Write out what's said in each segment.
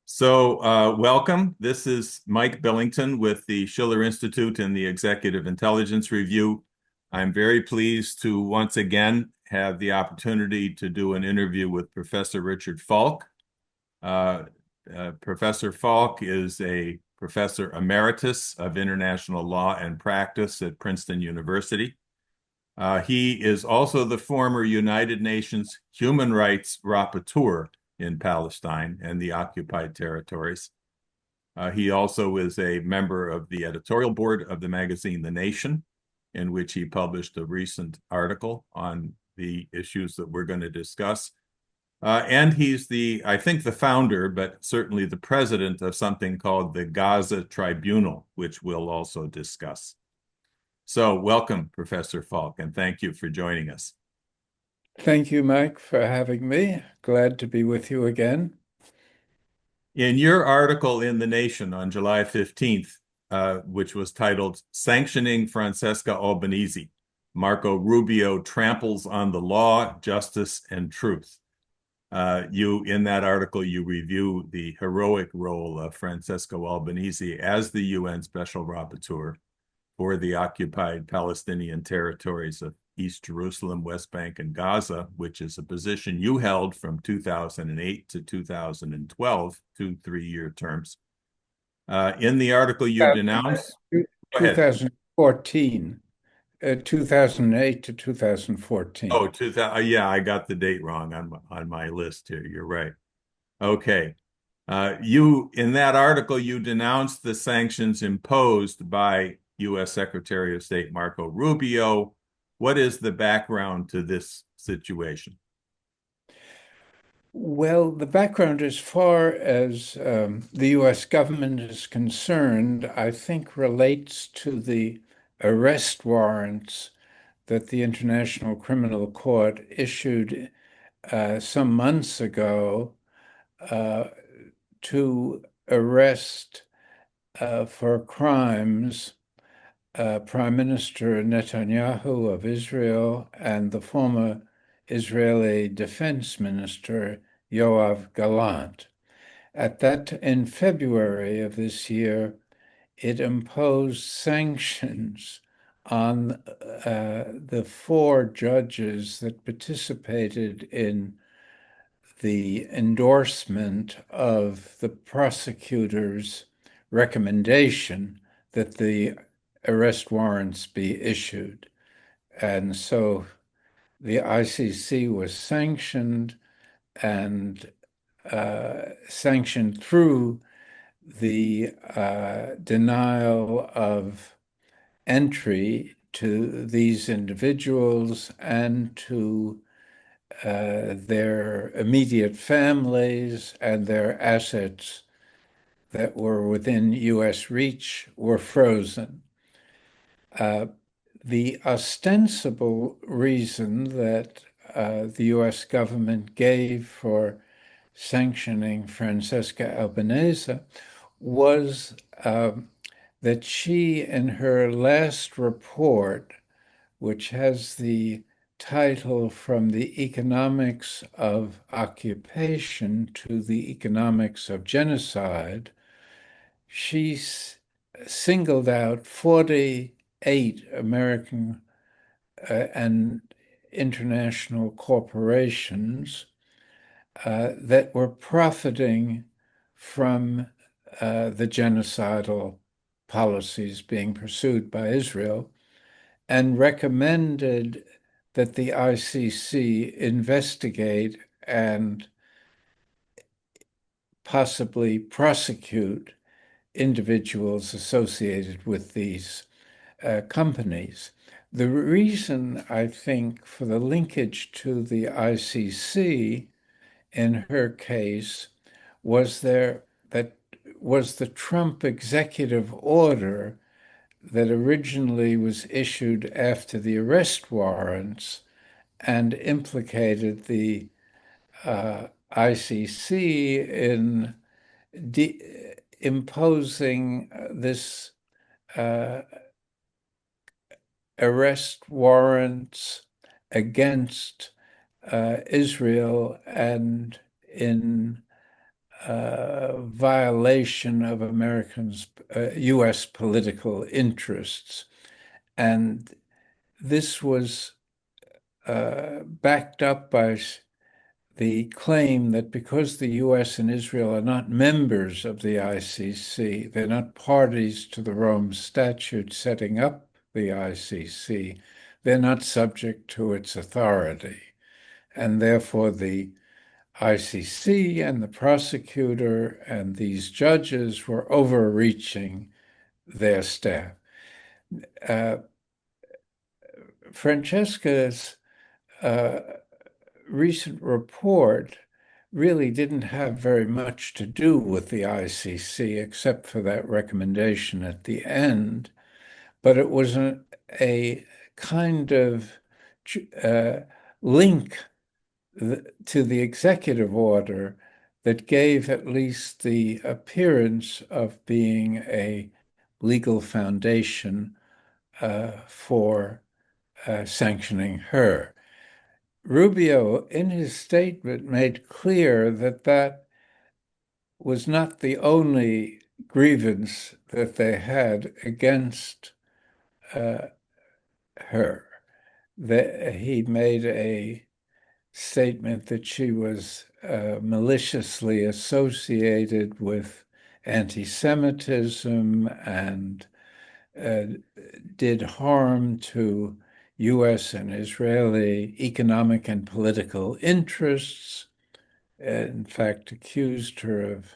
Welcome. This is Mike Billington with the Schiller Institute and the Executive Intelligence Review. I'm very pleased to once again have the opportunity to do an interview with Professor Richard Falk. Professor Falk is a Professor Emeritus of International Law and Practice at Princeton University. He is also the former United Nations Human Rights Rapporteur in Palestine and the occupied territories. He also is a member of the editorial board of the magazine The Nation, in which he published a recent article on the issues that we're going to discuss. And he's I think the founder, but certainly the president of something called the Gaza Tribunal, which we'll also discuss. So welcome, Professor Falk, and thank you for joining us. Thank you, Mike, for having me. Glad to be with you again. In your article in The Nation on July 15th, which was titled Sanctioning Francesca Albanese, Marco Rubio Tramples on the Law, Justice, and Truth. In that article, you review the heroic role of Francesca Albanese as the UN Special Rapporteur for the occupied Palestinian territories of East Jerusalem, West Bank, and Gaza, which is a position you held from 2008 to 2012, 3-year terms. In the article, you denounced... 2014, 2008 to 2014. Oh, yeah, I got the date wrong on my list here. You're right. Okay. In that article, you denounced the sanctions imposed by U.S. Secretary of State Marco Rubio. What is the background to this situation? Well, the background, as far as the U.S. government is concerned, I think relates to the arrest warrants that the International Criminal Court issued some months ago to arrest for crimes Prime Minister Netanyahu of Israel and the former Israeli Defense Minister Yoav Gallant. In February of this year, it imposed sanctions on the 4 judges that participated in the endorsement of the prosecutor's recommendation that the arrest warrants be issued. And so the ICC was sanctioned and sanctioned through the denial of entry to these individuals and to their immediate families, and their assets that were within U.S. reach were frozen. The ostensible reason that the U.S. government gave for sanctioning Francesca Albanese was that she, in her last report, which has the title From the Economics of Occupation to the Economics of Genocide, she singled out 48 American and international corporations that were profiting from the genocidal policies being pursued by Israel, and recommended that the ICC investigate and possibly prosecute individuals associated with these companies. The reason, I think, for the linkage to the ICC in her case was the Trump executive order that originally was issued after the arrest warrants and implicated the ICC in imposing this arrest warrants against Israel and in violation of U.S. political interests. And this was backed up by the claim that because the US and Israel are not members of the ICC, they're not parties to the Rome Statute setting up the ICC, they're not subject to its authority. And therefore, the ICC and the prosecutor and these judges were overreaching their staff. Francesca's recent report really didn't have very much to do with the ICC except for that recommendation at the end, but it was a kind of link to the executive order that gave at least the appearance of being a legal foundation for sanctioning her. Rubio, in his statement, made clear that that was not the only grievance that they had against her. He made a statement that she was maliciously associated with anti-Semitism and did harm to U.S. and Israeli economic and political interests. In fact, accused her of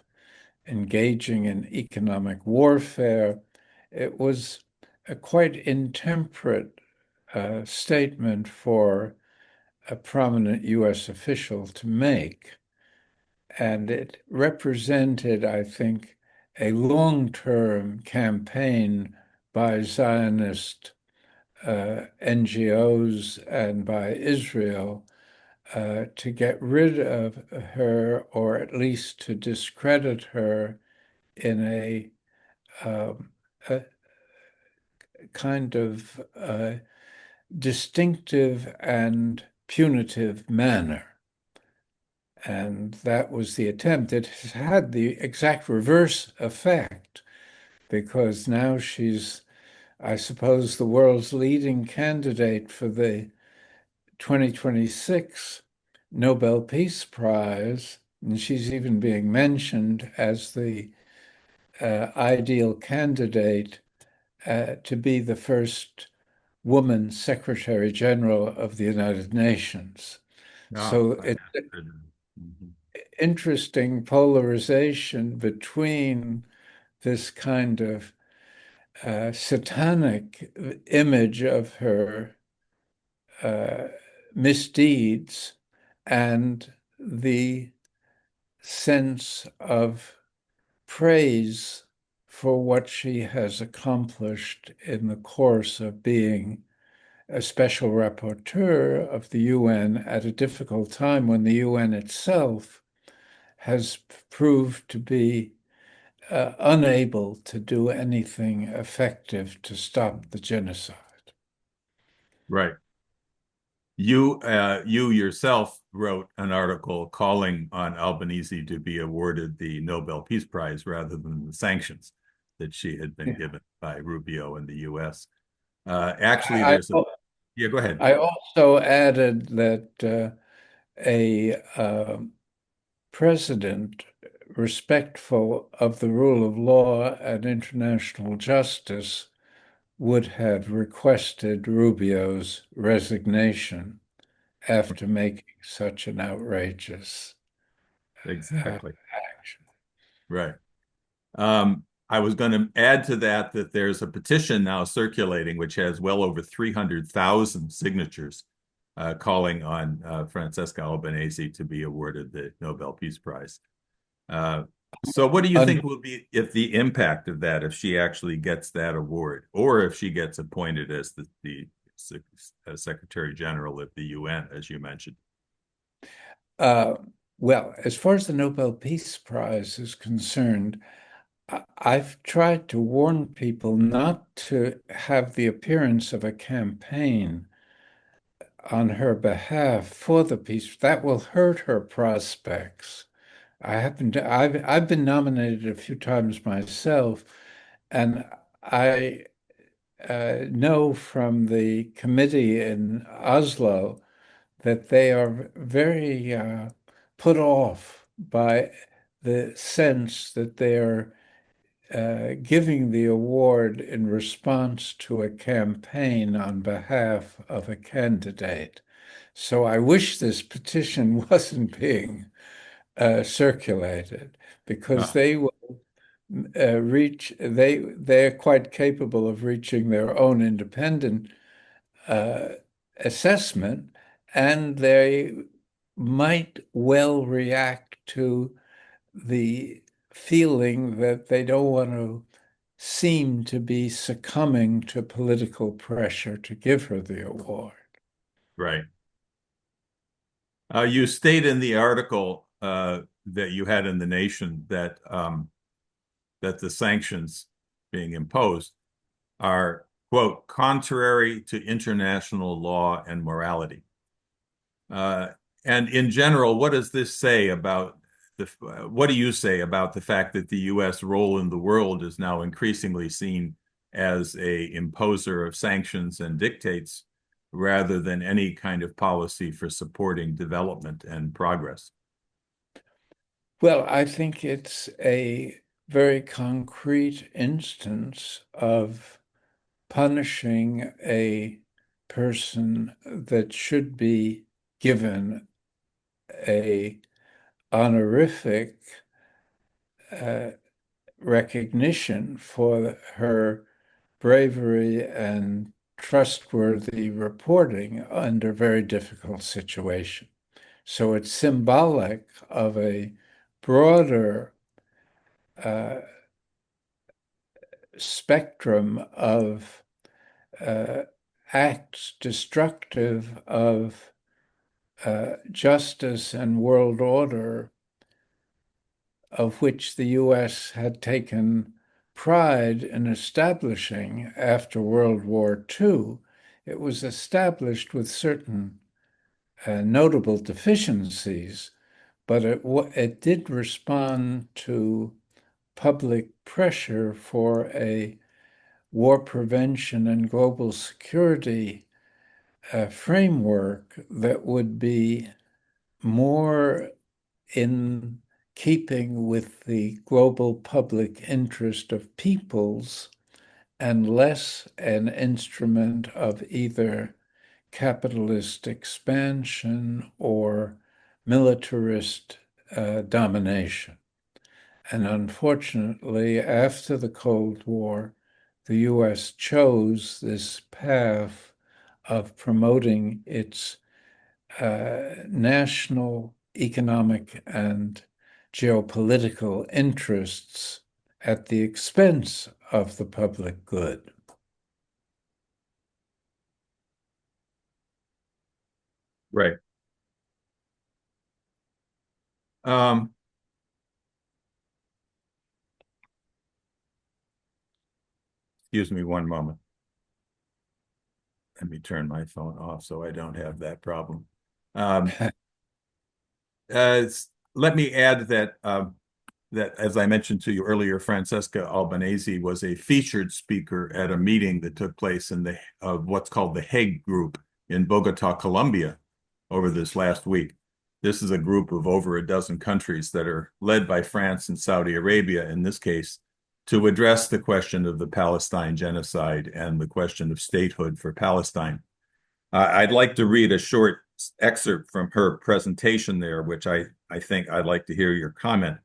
engaging in economic warfare. It was a quite intemperate statement for a prominent U.S. official to make. And it represented, I think, a long-term campaign by Zionist NGOs and by Israel to get rid of her, or at least to discredit her in a kind of distinctive and punitive manner. And that was the attempt. It has had the exact reverse effect, because now she's, I suppose, the world's leading candidate for the 2026 Nobel Peace Prize, and she's even being mentioned as the ideal candidate to be the first woman Secretary General of the United Nations. So it's interesting polarization between this kind of satanic image of her misdeeds and the sense of praise for what she has accomplished in the course of being a special rapporteur of the UN at a difficult time when the UN itself has proved to be unable to do anything effective to stop the genocide. Right. You yourself wrote an article calling on Albanese to be awarded the Nobel Peace Prize rather than the sanctions that she had been given by Rubio in the U.S. Actually, yeah, go ahead. I also added that a president respectful of the rule of law and international justice would have requested Rubio's resignation after making such an outrageous Exactly. action. Right. I was going to add to that there's a petition now circulating which has well over 300,000 signatures calling on Francesca Albanese to be awarded the Nobel Peace Prize. So what do you think will be if the impact of that if she actually gets that award, or if she gets appointed as the Secretary General of the UN, as you mentioned? Well, as far as the Nobel Peace Prize is concerned, I've tried to warn people not to have the appearance of a campaign on her behalf for the peace. That will hurt her prospects I've been nominated a few times myself, and I know from the committee in Oslo that they are very put off by the sense that they're giving the award in response to a campaign on behalf of a candidate. So I wish this petition wasn't being circulated because Uh, they will they're quite capable of reaching their own independent uh, assessment, and they might well react to the feeling that they don't want to seem to be succumbing to political pressure to give her the award. right. You state in the article that you had in The Nation that the sanctions being imposed are, quote, contrary to international law and morality. Uh, and in general, what does this say about what do you say about the fact that the U.S. role in the world is now increasingly seen as a imposer of sanctions and dictates rather than any kind of policy for supporting development and progress? Well, I think it's a very concrete instance of punishing a person that should be given a honorific uh, recognition for her bravery and trustworthy reporting under very difficult situation. So it's symbolic of a broader uh, spectrum of uh, acts destructive of justice and world order, of which the U.S. had taken pride in establishing after World War II. It was established with certain notable deficiencies, but it did respond to public pressure for a war prevention and global security framework that would be more in keeping with the global public interest of peoples and less an instrument of either capitalist expansion or militarist domination. And unfortunately, after the Cold War, the US chose this path of promoting its national economic and geopolitical interests at the expense of the public good. Right. Um, excuse me one moment. Let me turn my phone off so I don't have that problem. Um, uh, Let me add that, as I mentioned to you earlier, Francesca Albanese was a featured speaker at a meeting that took place in the what's called the Hague Group in Bogota, Colombia, over this last week. This is a group of over a dozen countries that are led by France and Saudi Arabia, in this case, to address the question of the Palestine genocide and the question of statehood for Palestine. I'd like to read a short excerpt from her presentation there, which I think I'd like to hear your comment.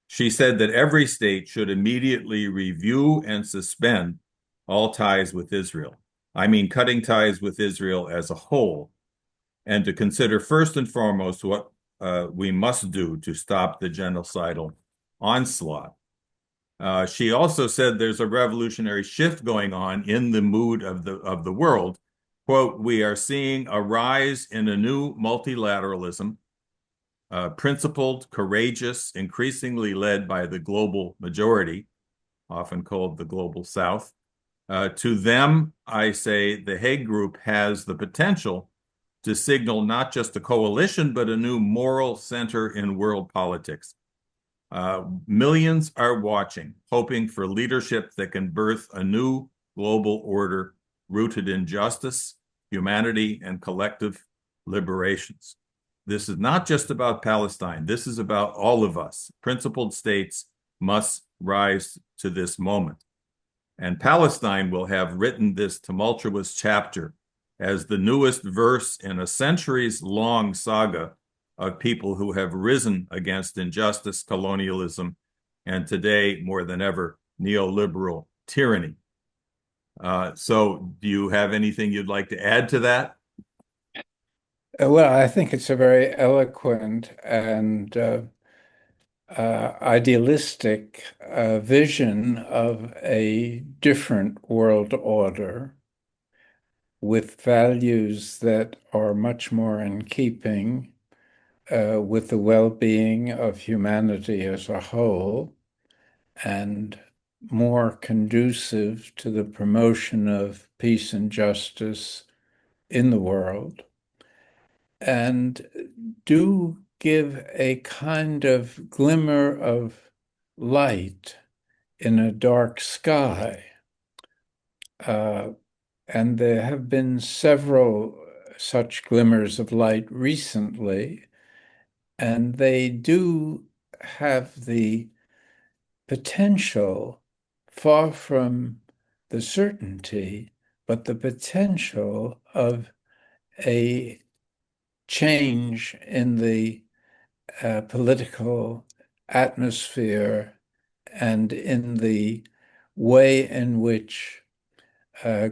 She said that every state should immediately review and suspend all ties with Israel. I mean, cutting ties with Israel as a whole, and to consider first and foremost what we must do to stop the genocidal onslaught. She also said there's a revolutionary shift going on in the mood of the world. Quote, we are seeing a rise in a new multilateralism, principled, courageous, increasingly led by the global majority, often called the global South. To them, I say the Hague Group has the potential to signal not just a coalition, but a new moral center in world politics. Millions are watching, hoping for leadership that can birth a new global order rooted in justice, humanity, and collective liberations. This is not just about Palestine. This is about all of us. Principled states must rise to this moment. And Palestine will have written this tumultuous chapter as the newest verse in a centuries-long saga of people who have risen against injustice, colonialism, and today, more than ever, neoliberal tyranny. So do you have anything you'd like to add to that? Well, I think it's a very eloquent and idealistic vision of a different world order with values that are much more in keeping with the well-being of humanity as a whole and more conducive to the promotion of peace and justice in the world, and do give a kind of glimmer of light in a dark sky. And there have been several such glimmers of light recently, and they do have the potential, far from the certainty, but the potential of a change in the political atmosphere and in the way in which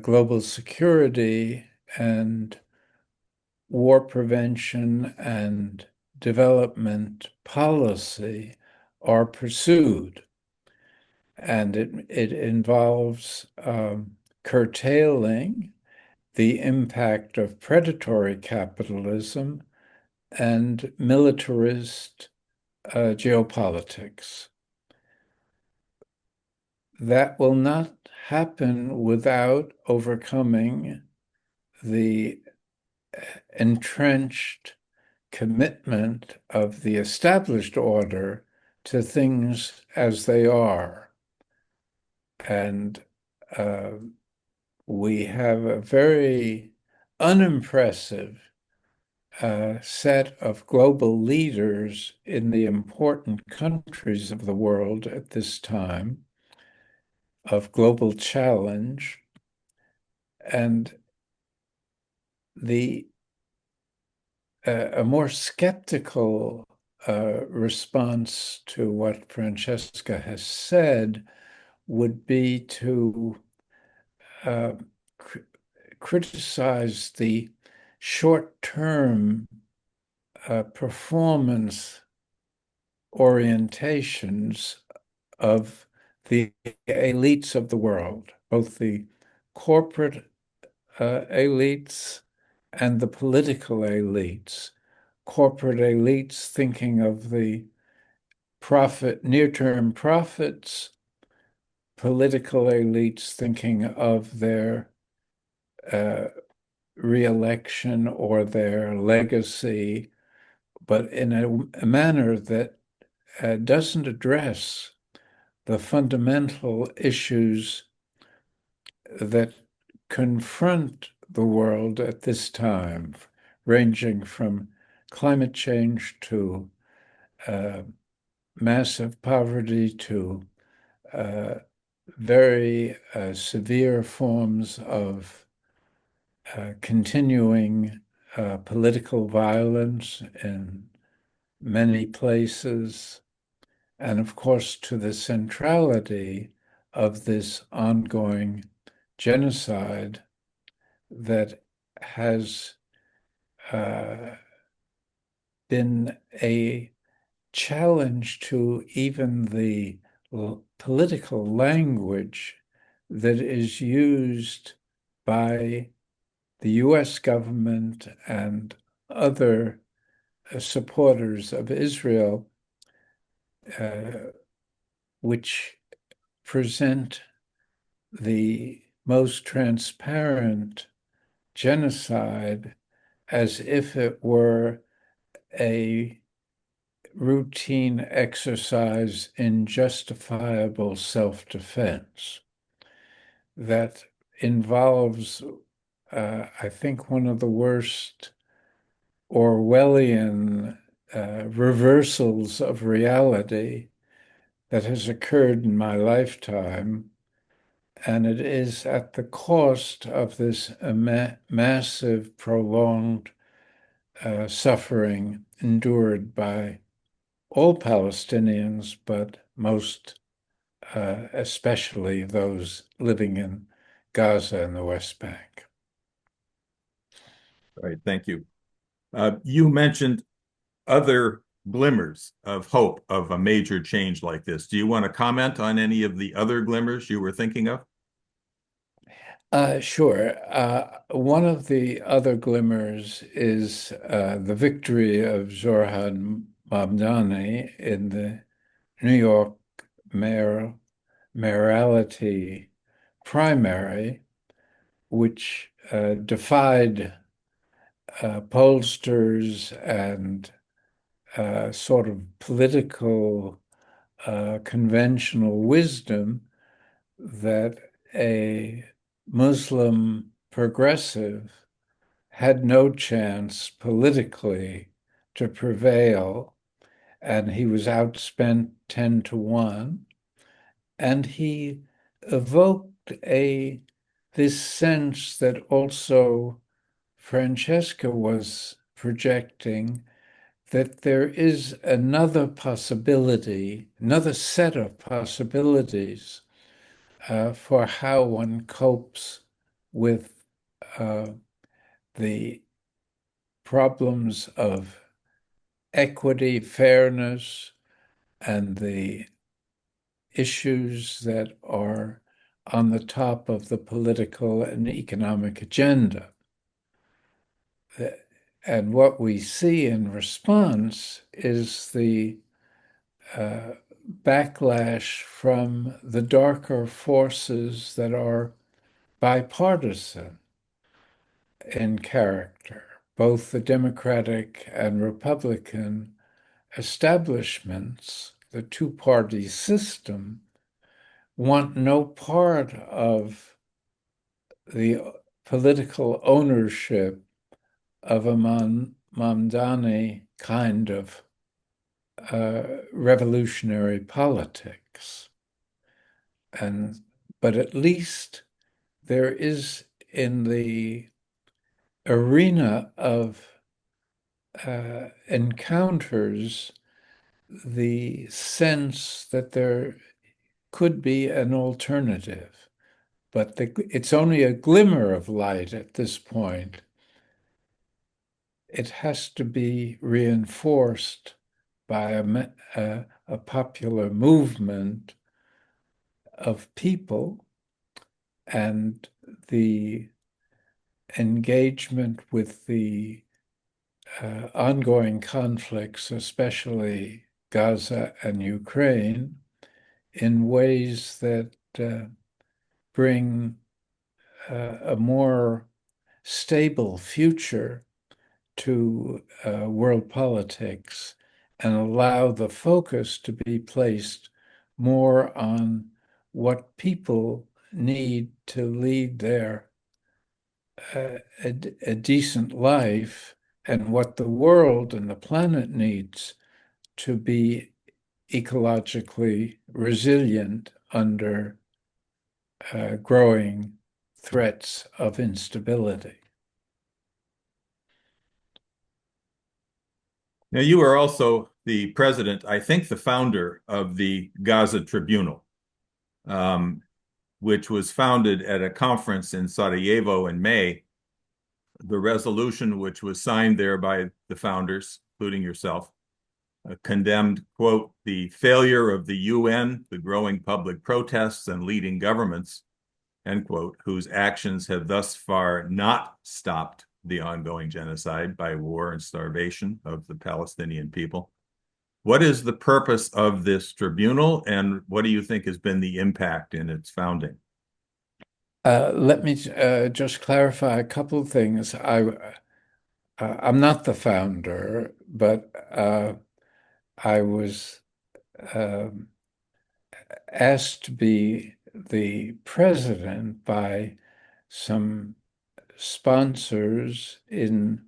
global security and war prevention and development policy are pursued. And it involves curtailing the impact of predatory capitalism and militarist geopolitics. That will not happen without overcoming the entrenched commitment of the established order to things as they are. And we have a very unimpressive set of global leaders in the important countries of the world at this time of global challenge. And a more skeptical response to what Francesca has said would be to criticize the short-term performance orientations of the elites of the world, both the corporate elites and the political elites. Corporate elites thinking of the near-term profits, political elites thinking of their re-election or their legacy, but in a manner that doesn't address the fundamental issues that confront the world at this time, ranging from climate change to massive poverty to very severe forms of continuing political violence in many places, and of course to the centrality of this ongoing genocide that has been a challenge to even the political language that is used by the US government and other supporters of Israel, which present the most transparent genocide as if it were a routine exercise in justifiable self-defense that involves, I think, one of the worst Orwellian reversals of reality that has occurred in my lifetime. And it is at the cost of this massive, prolonged suffering endured by all Palestinians, but most especially those living in Gaza and the West Bank. All right, thank you. You mentioned other glimmers of hope of a major change like this. Do you want to comment on any of the other glimmers you were thinking of? Sure. One of the other glimmers is the victory of Zoran Mamdani in the New York mayoralty primary, which defied pollsters and sort of political conventional wisdom that a Muslim progressive had no chance politically to prevail, and he was outspent 10 to 1. And he evoked this sense that also Francesca was projecting, that there is another possibility, another set of possibilities for how one copes with the problems of equity, fairness, and the issues that are on the top of the political and economic agenda. And what we see in response is the backlash from the darker forces that are bipartisan in character. Both the Democratic and Republican establishments, the two-party system, want no part of the political ownership of a Mamdani kind of revolutionary politics. But at least there is in the arena of encounters the sense that there could be an alternative, but it's only a glimmer of light at this point. It has to be reinforced by a popular movement of people, and the engagement with the ongoing conflicts, especially Gaza and Ukraine, in ways that bring a more stable future to world politics and allow the focus to be placed more on what people need to lead their a decent life, and what the world and the planet needs to be ecologically resilient under growing threats of instability. Now, you are also the president, I think the founder of the Gaza Tribunal, which was founded at a conference in Sarajevo in May. The resolution, which was signed there by the founders, including yourself, condemned, quote, the failure of the UN, the growing public protests, and leading governments, end quote, whose actions have thus far not stopped the ongoing genocide by war and starvation of the Palestinian people. What is the purpose of this tribunal, and what do you think has been the impact in its founding? Let me just clarify a couple of things. I'm not the founder, but I was asked to be the president by some sponsors in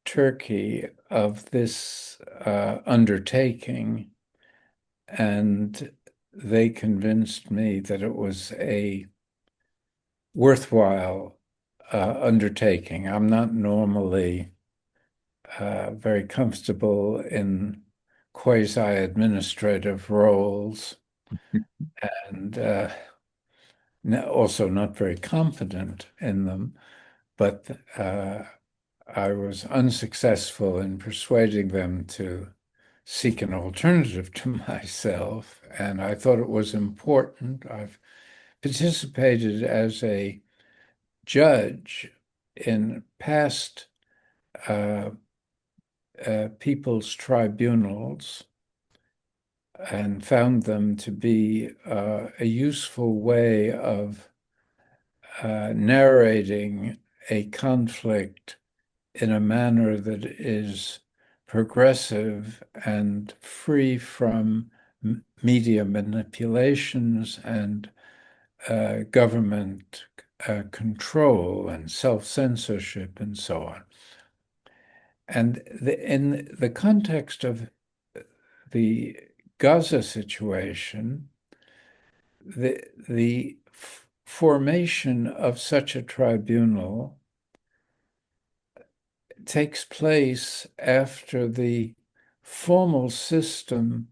Turkey of this undertaking, and they convinced me that it was a worthwhile undertaking. I'm not normally very comfortable in quasi-administrative roles, and also not very confident in them, but I was unsuccessful in persuading them to seek an alternative to myself, and I thought it was important. I've participated as a judge in past uh, people's tribunals and found them to be a useful way of narrating a conflict in a manner that is progressive and free from media manipulations and government control and self-censorship and so on. And in the context of the Gaza situation, the formation of such a tribunal takes place after the formal system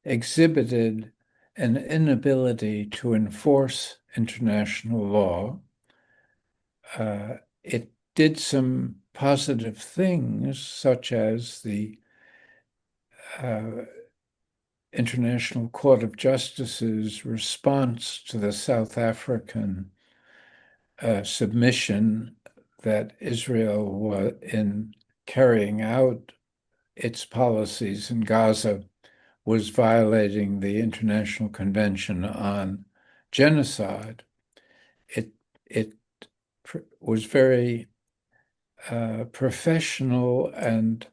exhibited an inability to enforce international law. It did some positive things, such as the International Court of Justice's response to the South African submission that Israel was in carrying out its policies in Gaza was violating the International Convention on Genocide. It was very professional and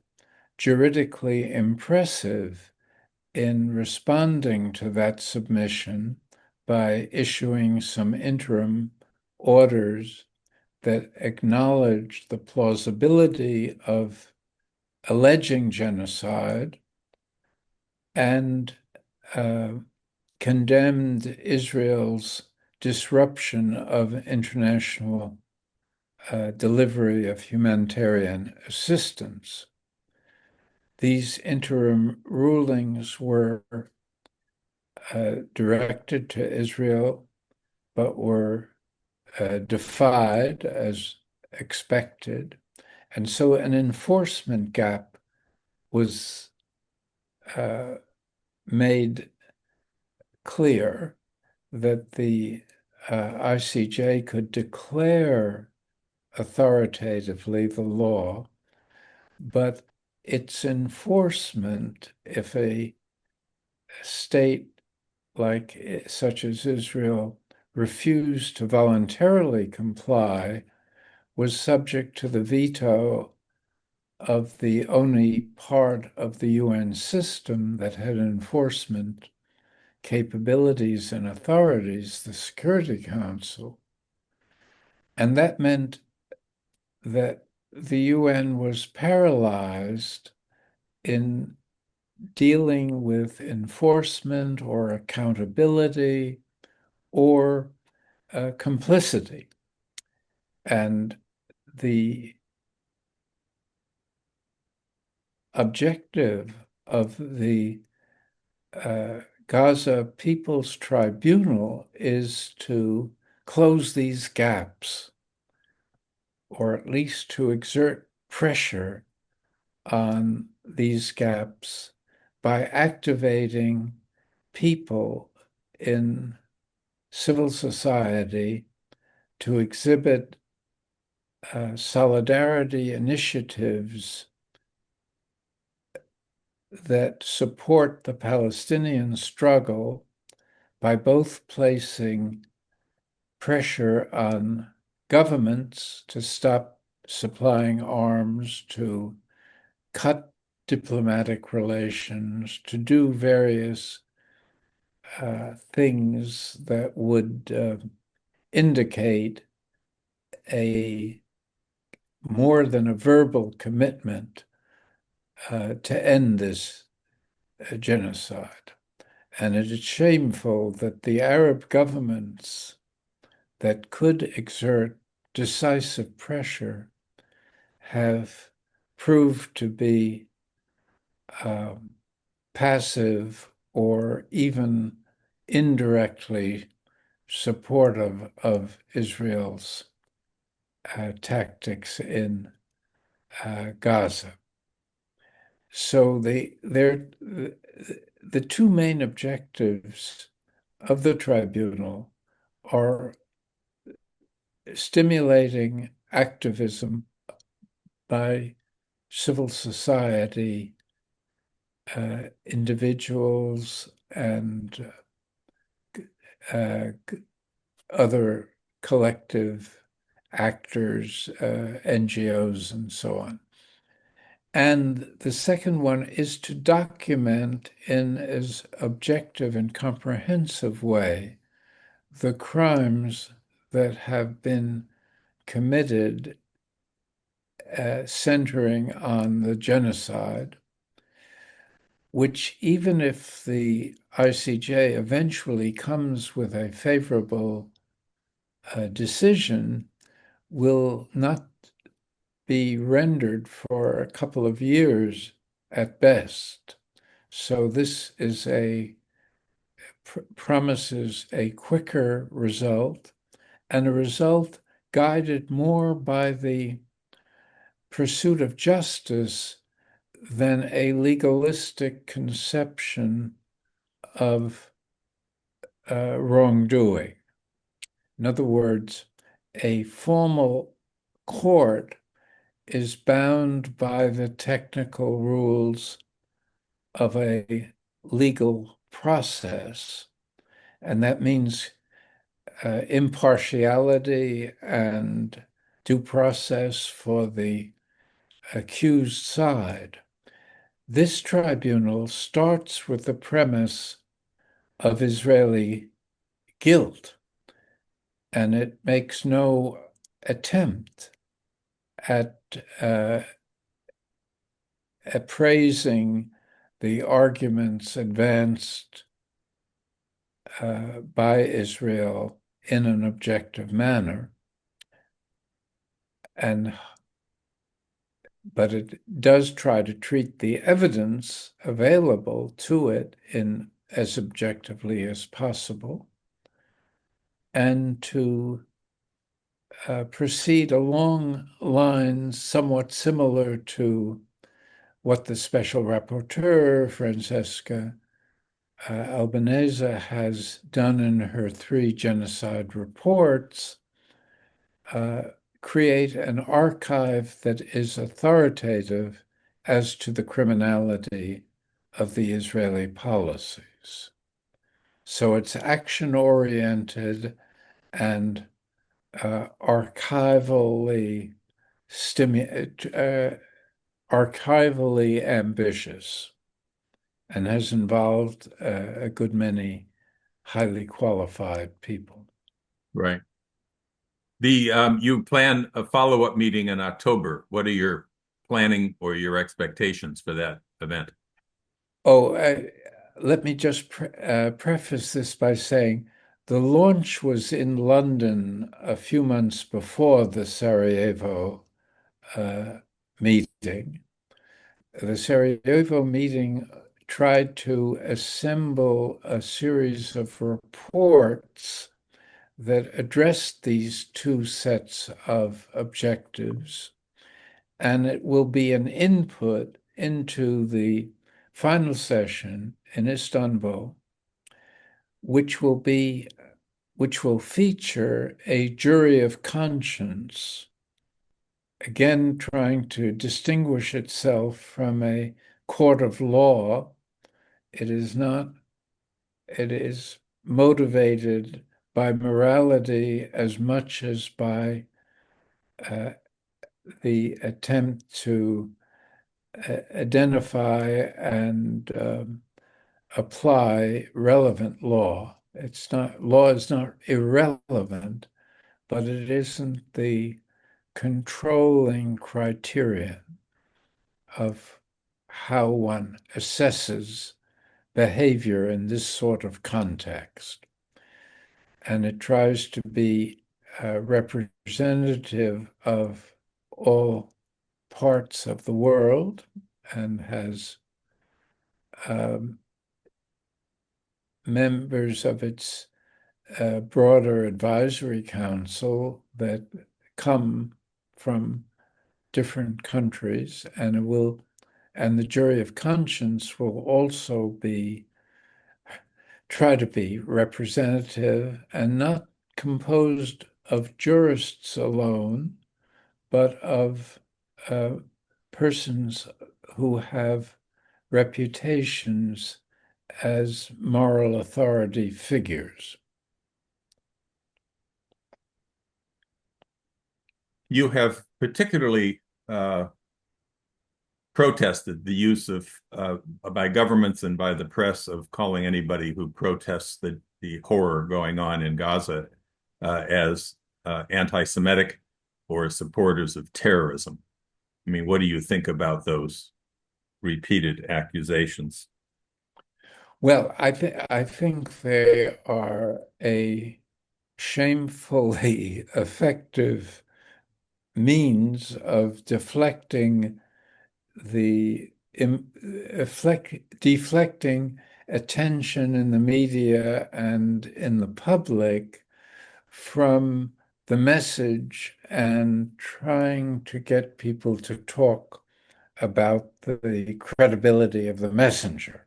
juridically impressive in responding to that submission by issuing some interim orders that acknowledged the plausibility of alleging genocide and condemned Israel's disruption of international delivery of humanitarian assistance. These interim rulings were directed to Israel, but were defied as expected. And so an enforcement gap was made clear that the ICJ could declare authoritatively the law, but its enforcement, if a state such as Israel refused to voluntarily comply, was subject to the veto of the only part of the UN system that had enforcement capabilities and authorities, the Security Council. And that meant that the UN was paralyzed in dealing with enforcement or accountability or complicity. And the objective of the Gaza People's Tribunal is to close these gaps, or at least to exert pressure on these gaps by activating people in civil society to exhibit solidarity initiatives that support the Palestinian struggle by both placing pressure on governments to stop supplying arms, to cut diplomatic relations, to do various things that would indicate a more than a verbal commitment to end this genocide. And it is shameful that the Arab governments that could exert decisive pressure have proved to be passive or even indirectly supportive of Israel's tactics in Gaza. So the two main objectives of the tribunal are stimulating activism by civil society, individuals, and other collective actors, NGOs, and so on. And the second one is to document in as objective and comprehensive way the crimes that have been committed centering on the genocide, which even if the ICJ eventually comes with a favorable decision, will not be rendered for a couple of years at best. So this is promises a quicker result, and a result guided more by the pursuit of justice than a legalistic conception of wrongdoing. In other words, a formal court is bound by the technical rules of a legal process, and that means impartiality and due process for the accused side. This tribunal starts with the premise of Israeli guilt, and it makes no attempt at appraising the arguments advanced by Israel in an objective manner. But it does try to treat the evidence available to it in as objectively as possible, and to proceed along lines somewhat similar to what the special rapporteur, Francesca Albanese, has done in her 3 genocide reports, create an archive that is authoritative as to the criminality of the Israeli policies. So it's action-oriented and archivally ambitious, and has involved a good many highly qualified people. Right. You plan a follow-up meeting in October. What are your planning or your expectations for that event? Let me just preface this by saying the launch was in London a few months before the Sarajevo meeting. The Sarajevo meeting tried to assemble a series of reports that addressed these 2 sets of objectives, and it will be an input into the final session in Istanbul, which will feature a jury of conscience, again trying to distinguish itself from a court of law. It is motivated by morality as much as by the attempt to identify and apply relevant law. Law is not irrelevant, but it isn't the controlling criterion of how one assesses behavior in this sort of context. And it tries to be representative of all parts of the world and has members of its broader advisory council that come from different countries, and the jury of conscience will also try to be representative and not composed of jurists alone, but of persons who have reputations as moral authority figures. You have particularly protested the use of by governments and by the press of calling anybody who protests the horror going on in Gaza as anti-Semitic or supporters of terrorism. I mean, what do you think about those repeated accusations? Well, I think they are a shamefully effective means of deflecting attention in the media and in the public from the message and trying to get people to talk about the credibility of the messenger.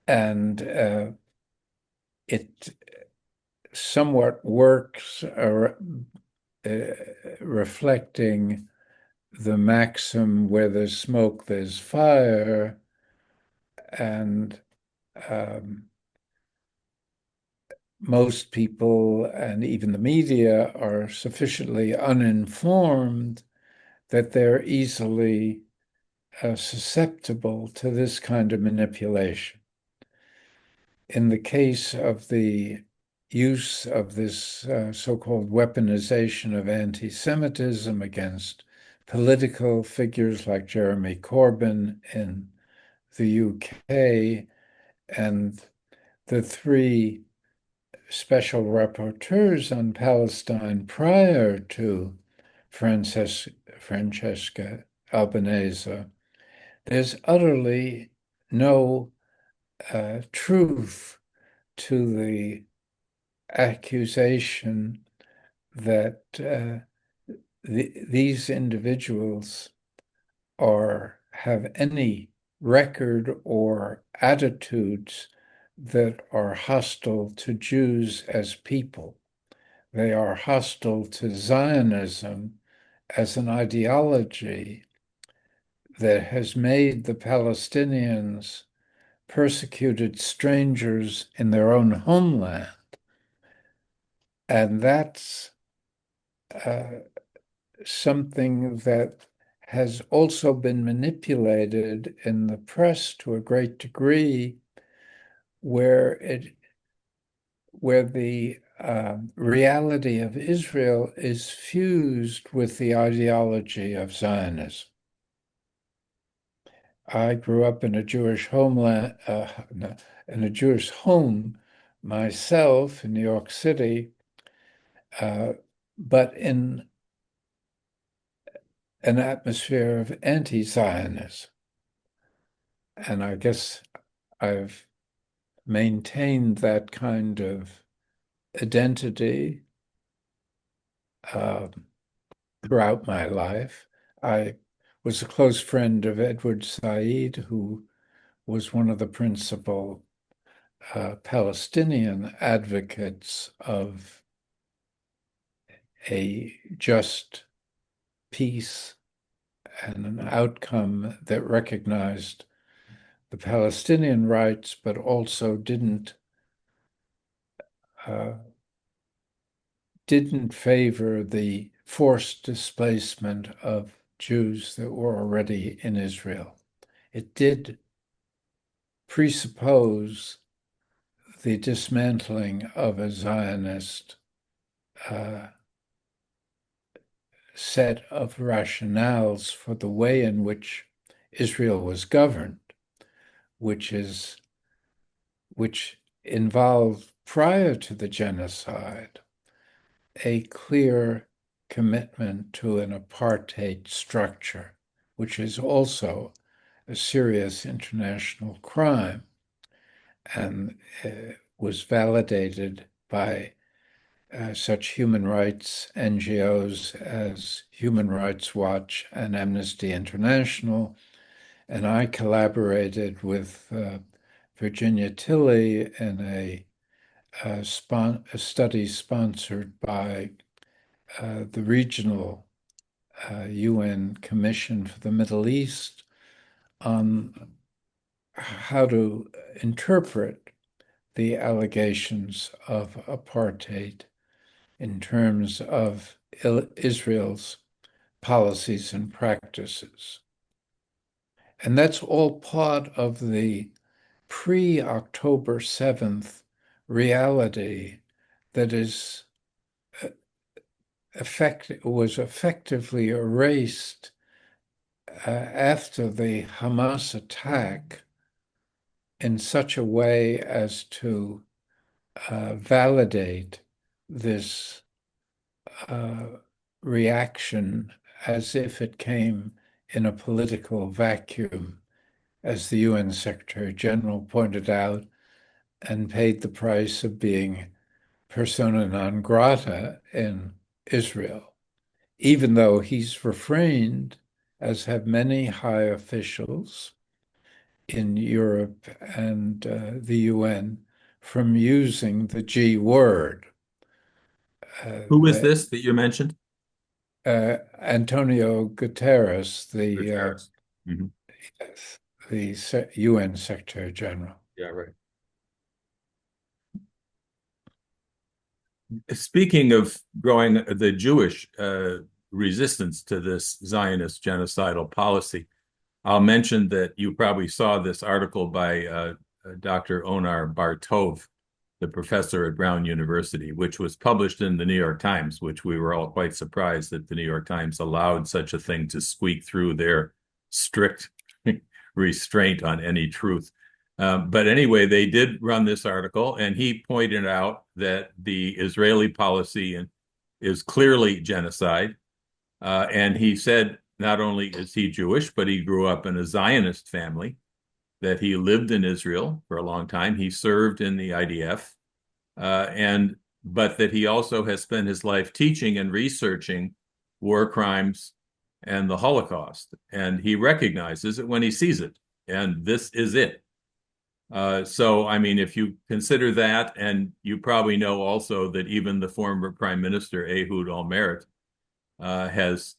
And it somewhat works reflecting the maxim, where there's smoke, there's fire, and most people and even the media are sufficiently uninformed that they're easily susceptible to this kind of manipulation. In the case of the use of this so-called weaponization of anti-Semitism against political figures like Jeremy Corbyn in the UK and the three special rapporteurs on Palestine prior to Francesca Albanese, there's utterly no truth to the accusation that these individuals have any record or attitudes that are hostile to Jews as people. They are hostile to Zionism as an ideology that has made the Palestinians persecuted strangers in their own homeland. And that's something that has also been manipulated in the press to a great degree, where the reality of Israel is fused with the ideology of Zionism. I grew up in a Jewish homeland, in a Jewish home myself in New York City, but in an atmosphere of anti-Zionism. And I guess I've maintained that kind of identity throughout my life. I was a close friend of Edward Said, who was one of the principal Palestinian advocates of a just peace and an outcome that recognized the Palestinian rights, but also didn't favor the forced displacement of Jews that were already in Israel. It did presuppose the dismantling of a Zionist set of rationales for the way in which Israel was governed, which involved, prior to the genocide, a clear commitment to an apartheid structure, which is also a serious international crime and was validated by such human rights NGOs as Human Rights Watch and Amnesty International. And I collaborated with Virginia Tilley in a study sponsored by the regional UN Commission for the Middle East on how to interpret the allegations of apartheid in terms of Israel's policies and practices. And that's all part of the pre-October 7th reality that was effectively erased after the Hamas attack in such a way as to validate this reaction as if it came in a political vacuum, as the UN Secretary General pointed out, and paid the price of being persona non grata in Israel, even though he's refrained, as have many high officials in Europe and the UN, from using the G word. Who is this that you mentioned? Antonio Guterres, Gutierrez. Mhm. the UN Secretary General. Yeah, right. Speaking of growing the Jewish resistance to this Zionist genocidal policy, I'll mention that you probably saw this article by Dr. Onar Bartov, the professor at Brown University, which was published in the New York Times, which we were all quite surprised that the New York Times allowed such a thing to squeak through their strict restraint on any truth. But anyway, they did run this article, and he pointed out that the Israeli policy is clearly genocide. And he said not only is he Jewish, but he grew up in a Zionist family, that he lived in Israel for a long time. He served in the IDF, but that he also has spent his life teaching and researching war crimes and the Holocaust. And he recognizes it when he sees it. And this is it. So, I mean, if you consider that, and you probably know also that even the former Prime Minister, Ehud Olmert, has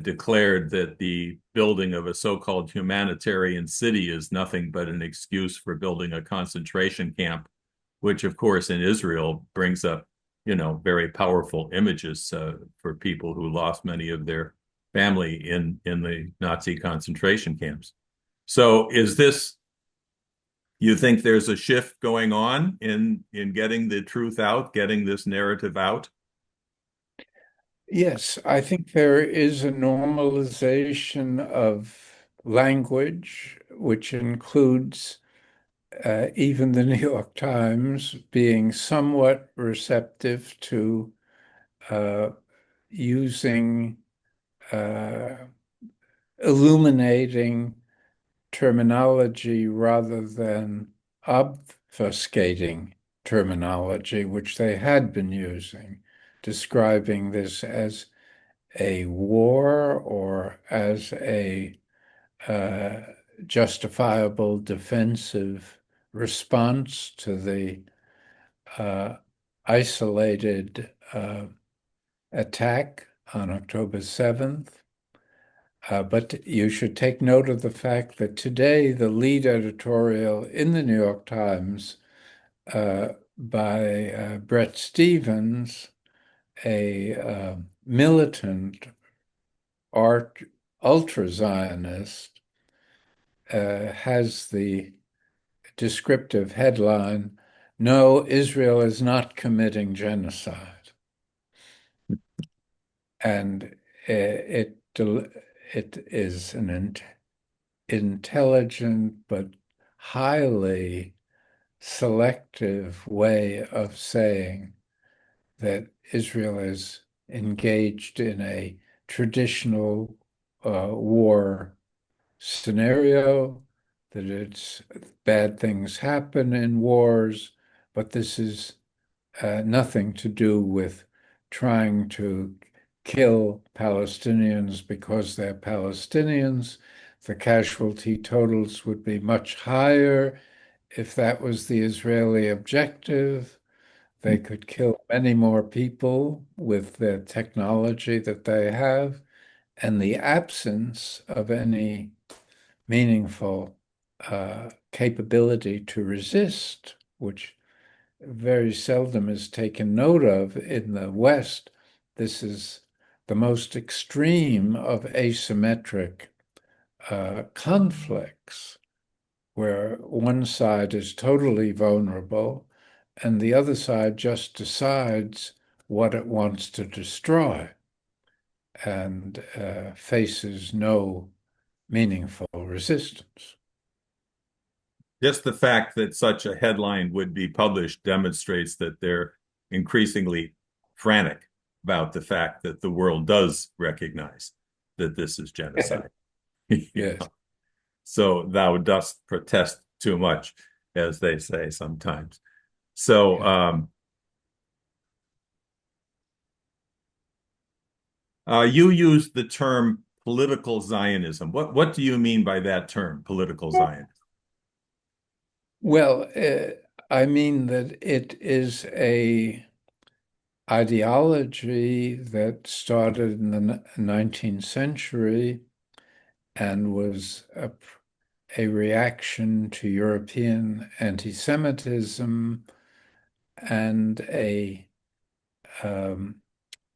declared that the building of a so-called humanitarian city is nothing but an excuse for building a concentration camp, which, of course, in Israel brings up, very powerful images for people who lost many of their family in the Nazi concentration camps. So you think there's a shift going on in getting the truth out, getting this narrative out? Yes, I think there is a normalization of language, which includes even the New York Times being somewhat receptive to using illuminating terminology rather than obfuscating terminology, which they had been using, describing this as a war or as a justifiable defensive response to the isolated attack on October 7th. But you should take note of the fact that today the lead editorial in the New York Times by Bret Stephens, a militant art ultra-Zionist has the descriptive headline, "No, Israel is not committing genocide." And it is an intelligent but highly selective way of saying that Israel is engaged in a traditional war scenario, that it's bad things happen in wars, but this is nothing to do with trying to kill Palestinians because they're Palestinians. The casualty totals would be much higher if that was the Israeli objective. They could kill many more people with the technology that they have, and the absence of any meaningful capability to resist, which very seldom is taken note of in the West. This is the most extreme of asymmetric conflicts, where one side is totally vulnerable and the other side just decides what it wants to destroy and faces no meaningful resistance. Just the fact that such a headline would be published demonstrates that they're increasingly frantic about the fact that the world does recognize that this is genocide. Yes. So thou dost protest too much, as they say sometimes. So you used the term political Zionism. What do you mean by that term, political Zionism? Well, I mean that it is a ideology that started in the 19th century and was a reaction to European anti-Semitism and a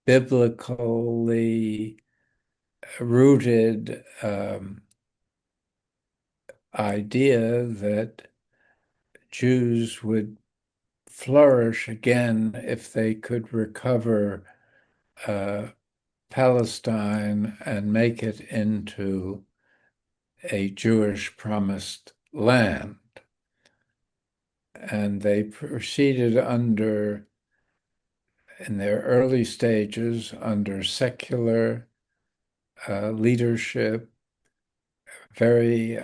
biblically rooted idea that Jews would flourish again if they could recover Palestine and make it into a Jewish promised land. And they proceeded in their early stages, under secular leadership, very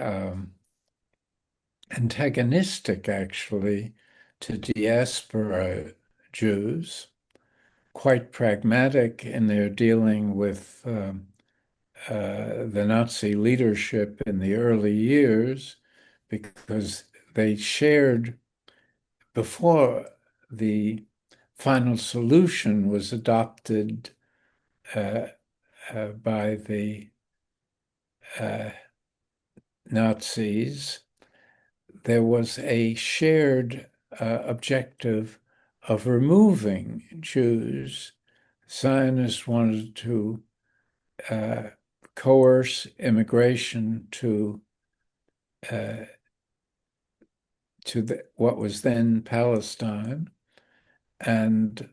antagonistic, actually, to diaspora Jews, quite pragmatic in their dealing with the Nazi leadership in the early years, because they shared, before the final solution was adopted by the Nazis, there was a shared objective of removing Jews. Zionists wanted to coerce immigration to what was then Palestine, and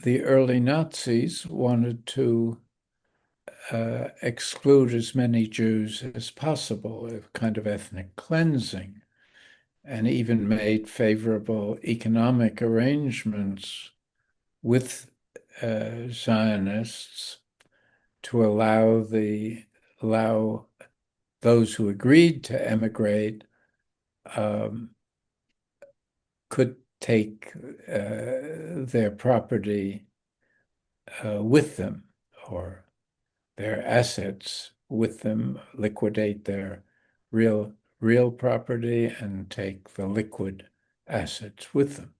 the early Nazis wanted to exclude as many Jews as possible, a kind of ethnic cleansing, and even made favorable economic arrangements with Zionists to allow those who agreed to emigrate could take their property with them, or their assets with them, liquidate their real property and take the liquid assets with them.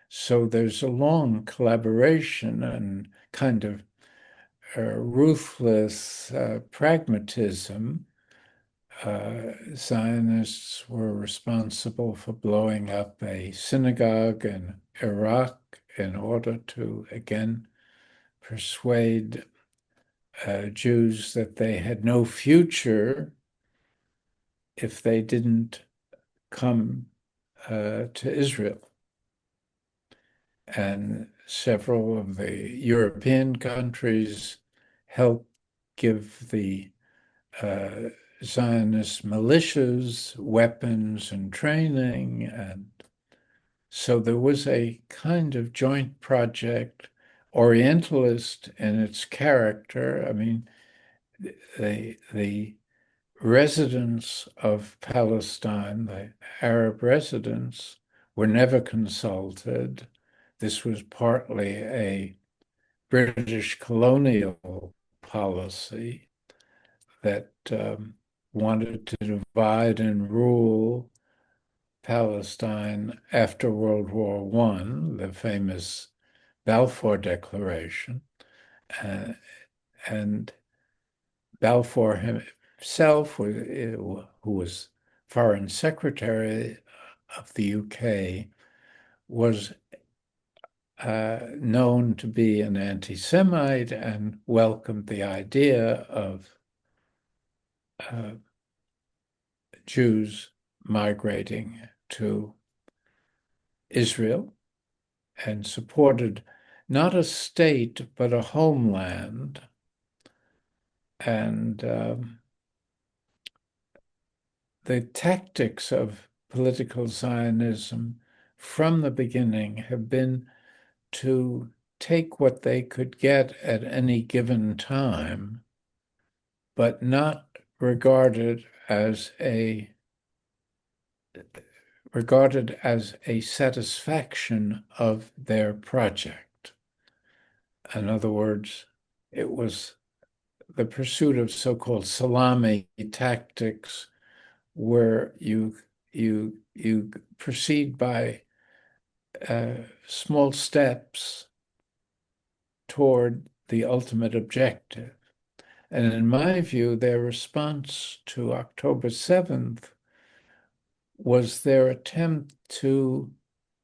So there's a long collaboration and kind of ruthless pragmatism. Zionists were responsible for blowing up a synagogue in Iraq in order to, again, persuade Jews that they had no future if they didn't come to Israel. And several of the European countries helped give the Zionist militias weapons and training. And so there was a kind of joint project, Orientalist in its character. I mean, the residents of Palestine, the Arab residents, were never consulted. This was partly a British colonial policy that wanted to divide and rule Palestine after World War I, the famous Balfour Declaration. And Balfour himself, who was Foreign Secretary of the UK, was known to be an anti-Semite and welcomed the idea of Jews migrating to Israel and supported not a state, but a homeland. And the tactics of political Zionism from the beginning have been to take what they could get at any given time, but not regarded as a satisfaction of their project. In other words, it was the pursuit of so-called salami tactics, where you proceed by small steps toward the ultimate objective. And in my view, their response to October 7th was their attempt to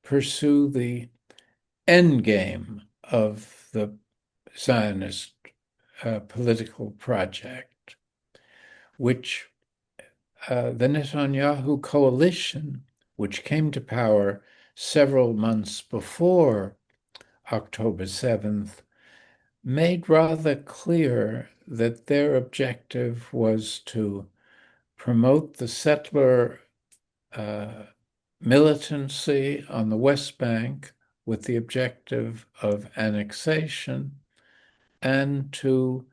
pursue the end game of the Zionist political project, which the Netanyahu coalition, which came to power several months before October 7th, made rather clear that their objective was to promote the settler militancy on the West Bank with the objective of annexation, and to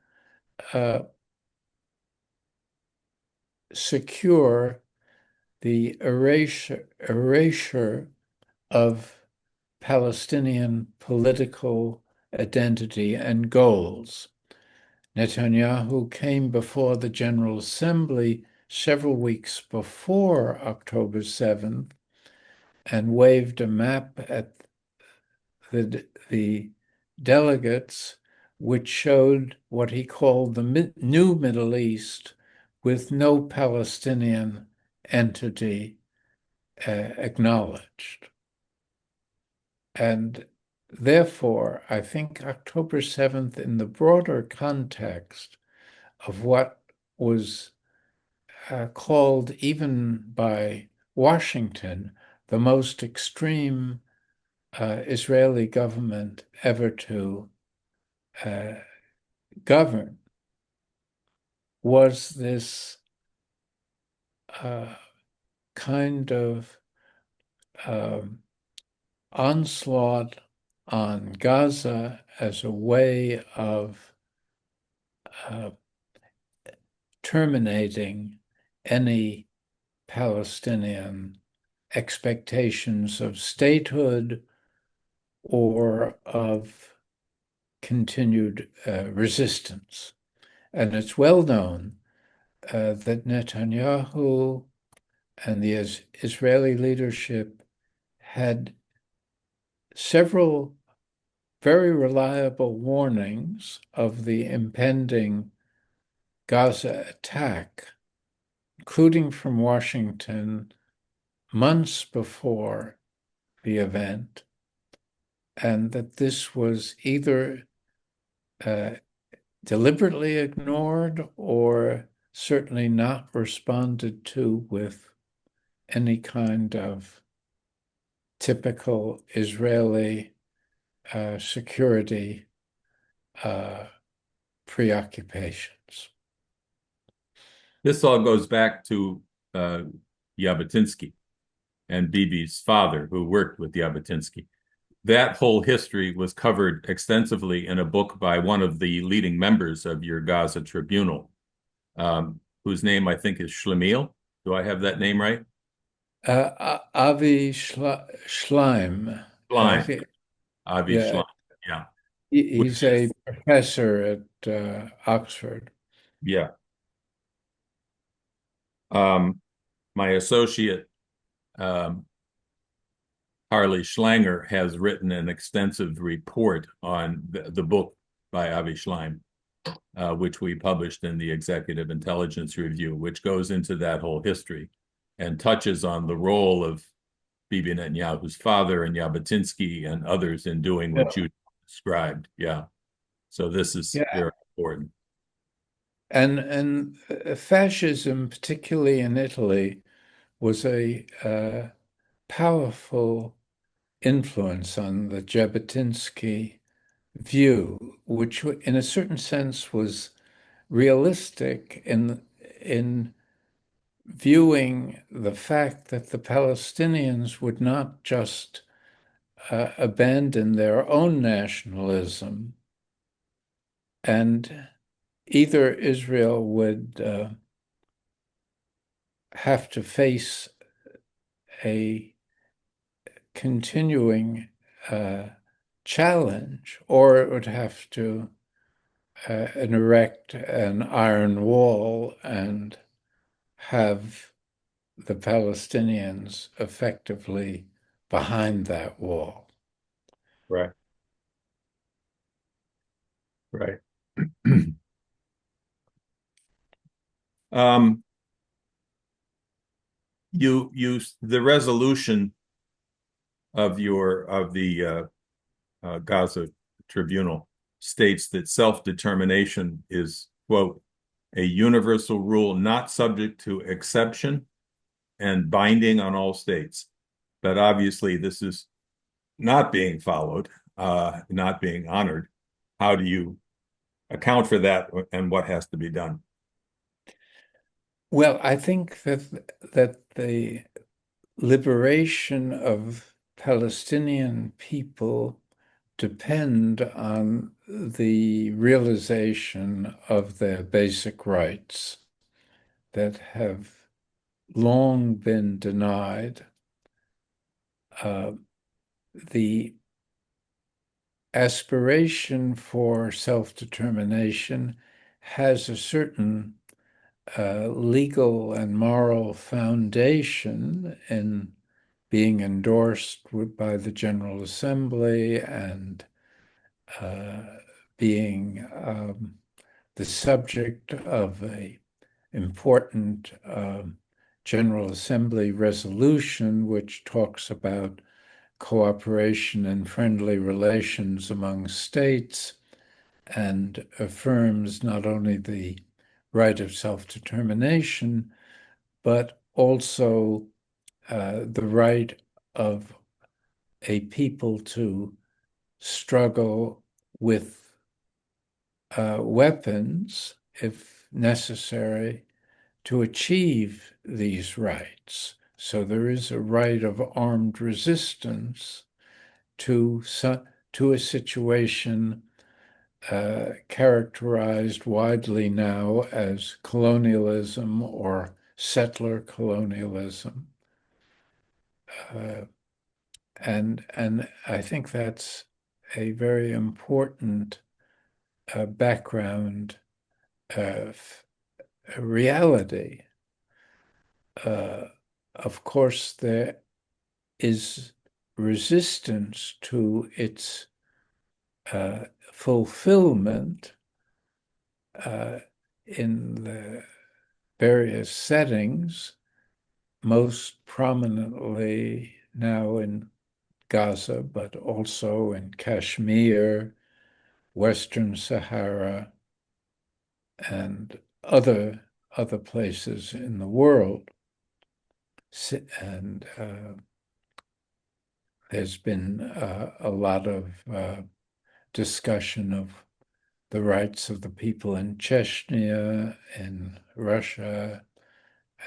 secure the erasure of Palestinian political identity and goals. Netanyahu came before the General Assembly several weeks before October 7th and waved a map at the delegates, which showed what he called the new Middle East with no Palestinian entity acknowledged. And therefore, I think October 7th, in the broader context of what was called even by Washington the most extreme Israeli government ever to govern, was this kind of onslaught on Gaza as a way of terminating any Palestinian expectations of statehood or of continued resistance. And it's well known that Netanyahu and the Israeli leadership had several very reliable warnings of the impending Gaza attack, including from Washington months before the event, and that this was either deliberately ignored or certainly not responded to with any kind of typical Israeli security uh, preoccupations. This all goes back to uh, Jabotinsky and Bibi's father, who worked with Jabotinsky. That whole history was covered extensively in a book by one of the leading members of your Gaza Tribunal, whose name I think is Shlemiel. Do I have that name right? Avi Schleim. Schleim, Avi Yeah, Schleim. Yeah, he's which a is, professor at Oxford. yeah. My associate, um, Harley Schlanger, has written an extensive report on the book by Avi Schleim, which we published in the Executive Intelligence Review, which goes into that whole history and touches on the role of Bibi Netanyahu's father and Jabotinsky and others in doing Yeah. what you described. Yeah. So this is Yeah, very important. and fascism, particularly in Italy, was a powerful influence on the Jabotinsky view, which in a certain sense was realistic in viewing the fact that the Palestinians would not just abandon their own nationalism, and either Israel would have to face a continuing challenge, or it would have to erect an iron wall and have the Palestinians effectively behind that wall. Right. Right. um, the resolution of the Gaza Tribunal states that self-determination is, quote, a universal rule not subject to exception and binding on all states. But obviously, this is not being followed, not being honored. How do you account for that, and what has to be done? Well, I think that the liberation of Palestinian people depend on the realization of their basic rights that have long been denied. The aspiration for self-determination has a certain legal and moral foundation in being endorsed by the General Assembly and being the subject of a important General Assembly resolution, which talks about cooperation and friendly relations among states and affirms not only the right of self-determination, but also the right of a people to struggle with weapons, if necessary, to achieve these rights. So there is a right of armed resistance to a situation characterized widely now as colonialism or settler colonialism. Uh, and I think that's a very important background reality. Uh, of course, there is resistance to its fulfillment in the various settings, most prominently now in Gaza, but also in Kashmir, Western Sahara, and other places in the world. And there's been a lot of discussion of the rights of the people in Chechnya, in Russia,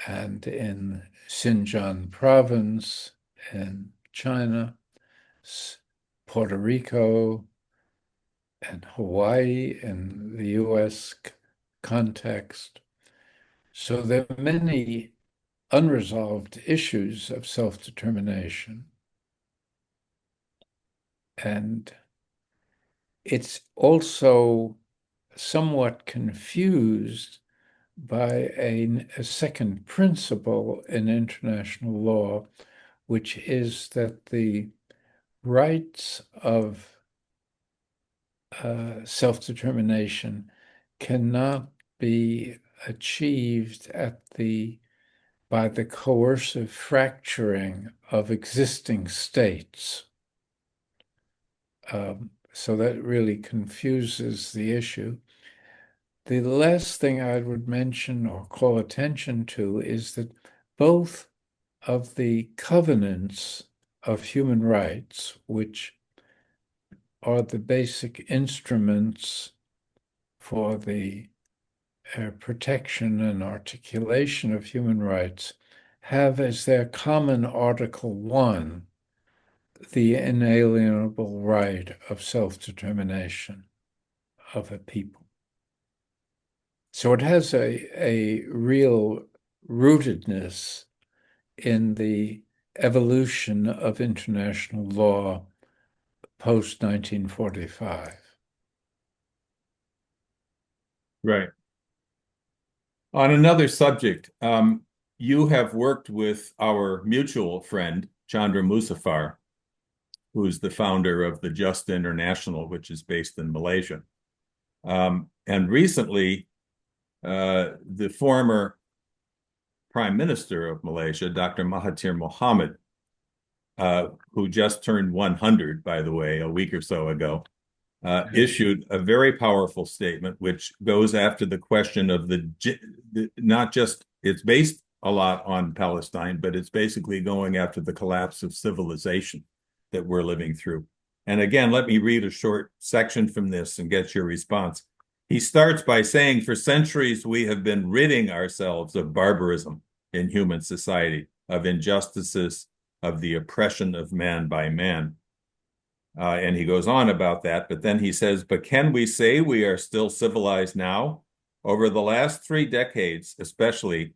and in Xinjiang province in China, Puerto Rico, and Hawaii in the US context. So there are many unresolved issues of self-determination. And it's also somewhat confused by a second principle in international law, which is that the rights of self-determination cannot be achieved by the coercive fracturing of existing states. So that really confuses the issue. The last thing I would mention or call attention to is that both of the covenants of human rights, which are the basic instruments for the protection and articulation of human rights, have as their common Article 1 the inalienable right of self-determination of a people. So it has a real rootedness in the evolution of international law post-1945. Right. On another subject, you have worked with our mutual friend, Chandra Muzaffar, who's the founder of the Just International, which is based in Malaysia. And recently, the former Prime Minister of Malaysia, Dr. Mahathir Mohamad, who just turned 100, by the way, a week or so ago, issued a very powerful statement which goes after the question of not just, it's based a lot on Palestine, but it's basically going after the collapse of civilization that we're living through. And again, let me read a short section from this and get your response. He starts by saying, for centuries, we have been ridding ourselves of barbarism in human society, of injustices, of the oppression of man by man. And he goes on about that, but then he says, but can we say we are still civilized now? Over the last 3 decades, especially,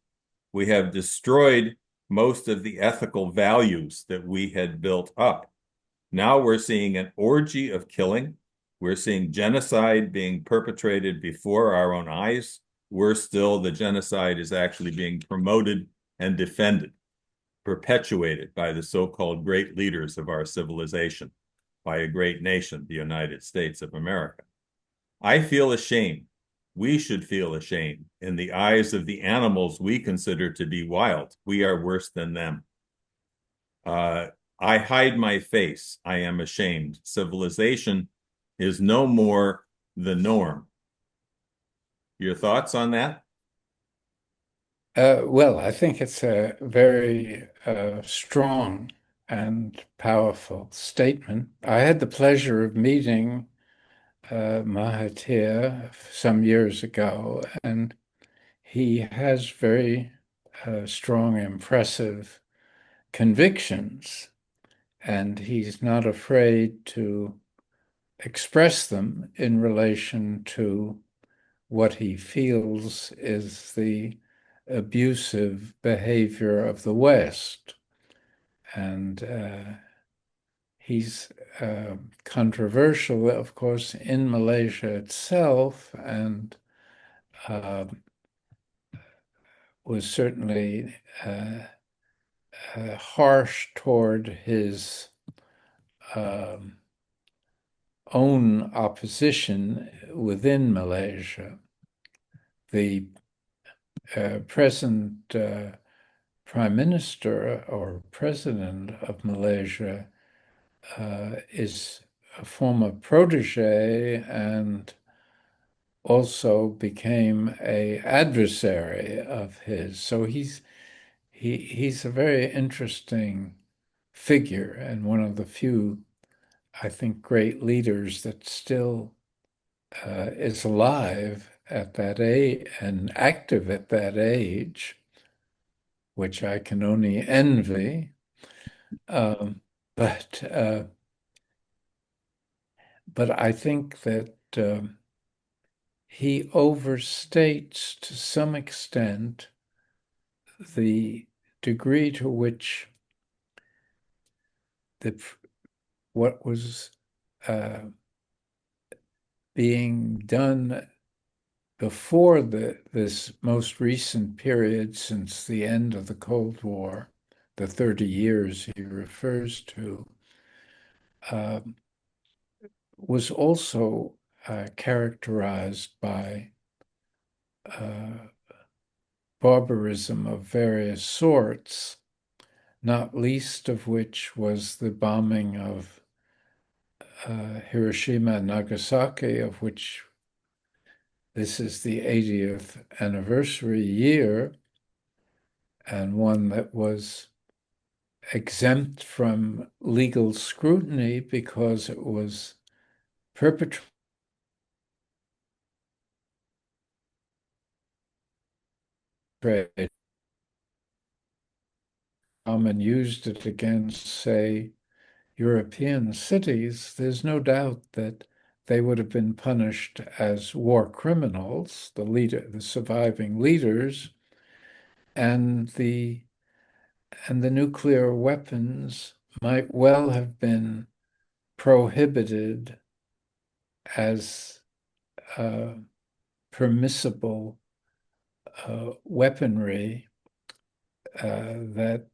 we have destroyed most of the ethical values that we had built up. Now we're seeing an orgy of killing. We're seeing genocide being perpetrated before our own eyes. Worse still, the genocide is actually being promoted and defended, perpetuated by the so-called great leaders of our civilization, by a great nation, the United States of America. I feel ashamed. We should feel ashamed in the eyes of the animals we consider to be wild. We are worse than them. I hide my face. I am ashamed. Civilization is no more the norm. Your thoughts on that? Well, I think it's a very strong and powerful statement. I had the pleasure of meeting Mahathir some years ago, and he has very strong, impressive convictions, and he's not afraid to express them in relation to what he feels is the abusive behavior of the West. And he's controversial, of course, in Malaysia itself, and was certainly harsh toward his own opposition within Malaysia. The present Prime Minister or President of Malaysia is a former protege and also became an adversary of his. So he's a very interesting figure and one of the few, I think, great leaders that still is alive at that age and active at that age, which I can only envy. Um, but but I think that he overstates to some extent the degree to which what was uh, being done before this most recent period since the end of the Cold War, the 30 years he refers to, was also characterized by barbarism of various sorts, not least of which was the bombing of Hiroshima and Nagasaki, of which this is the 80th anniversary year, and one that was exempt from legal scrutiny because it was perpetrated and used it against, say, European cities. There's no doubt that they would have been punished as war criminals, the surviving leaders, and the nuclear weapons might well have been prohibited as permissible weaponry that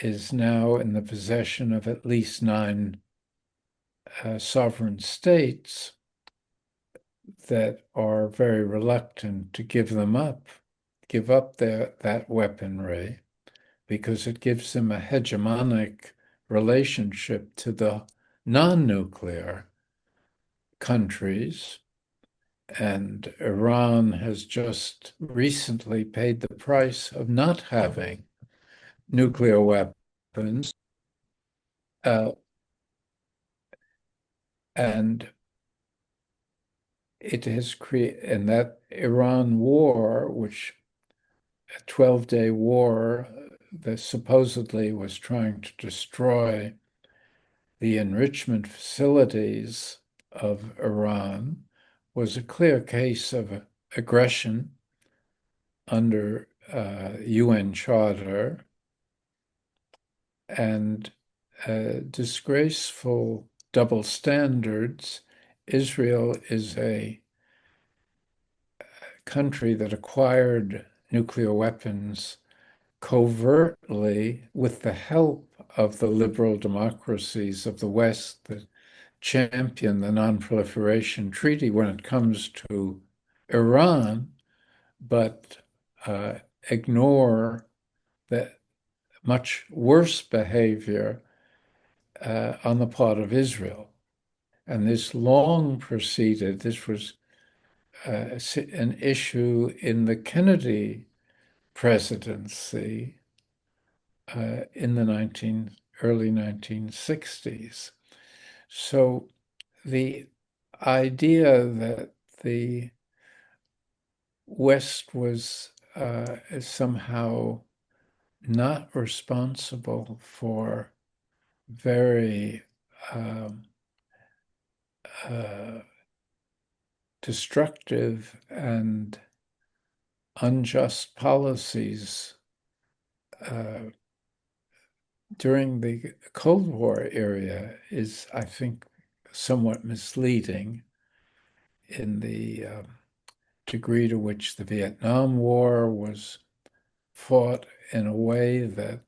is now in the possession of at least 9 sovereign states that are very reluctant to give up that weaponry, because it gives them a hegemonic relationship to the non-nuclear countries. And Iran has just recently paid the price of not having nuclear weapons. And it has created, and that Iran war, which a 12-day war that supposedly was trying to destroy the enrichment facilities of Iran, was a clear case of aggression under UN Charter and disgraceful double standards. Israel is a country that acquired nuclear weapons covertly with the help of the liberal democracies of the West that champion the Non-Proliferation Treaty when it comes to Iran, but ignore the much worse behavior on the part of Israel. And this long proceeded, this was an issue in the Kennedy presidency in the early 1960s. So the idea that the West was somehow not responsible for very destructive and unjust policies during the Cold War era is, I think, somewhat misleading in the degree to which the Vietnam War was fought in a way that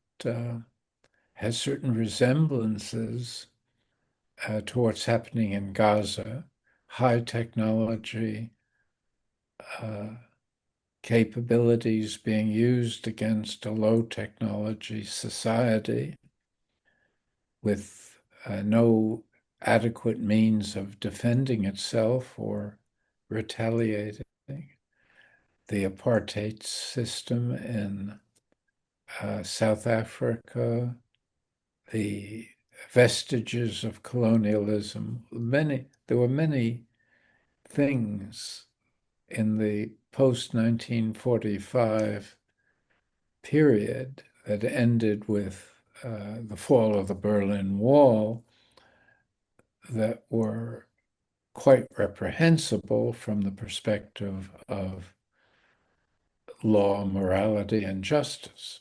has certain resemblances to what's happening in Gaza, high technology capabilities being used against a low technology society with no adequate means of defending itself or retaliating. The apartheid system in South Africa, the vestiges of colonialism, there were many things in the post-1945 period that ended with the fall of the Berlin Wall that were quite reprehensible from the perspective of law, morality, and justice.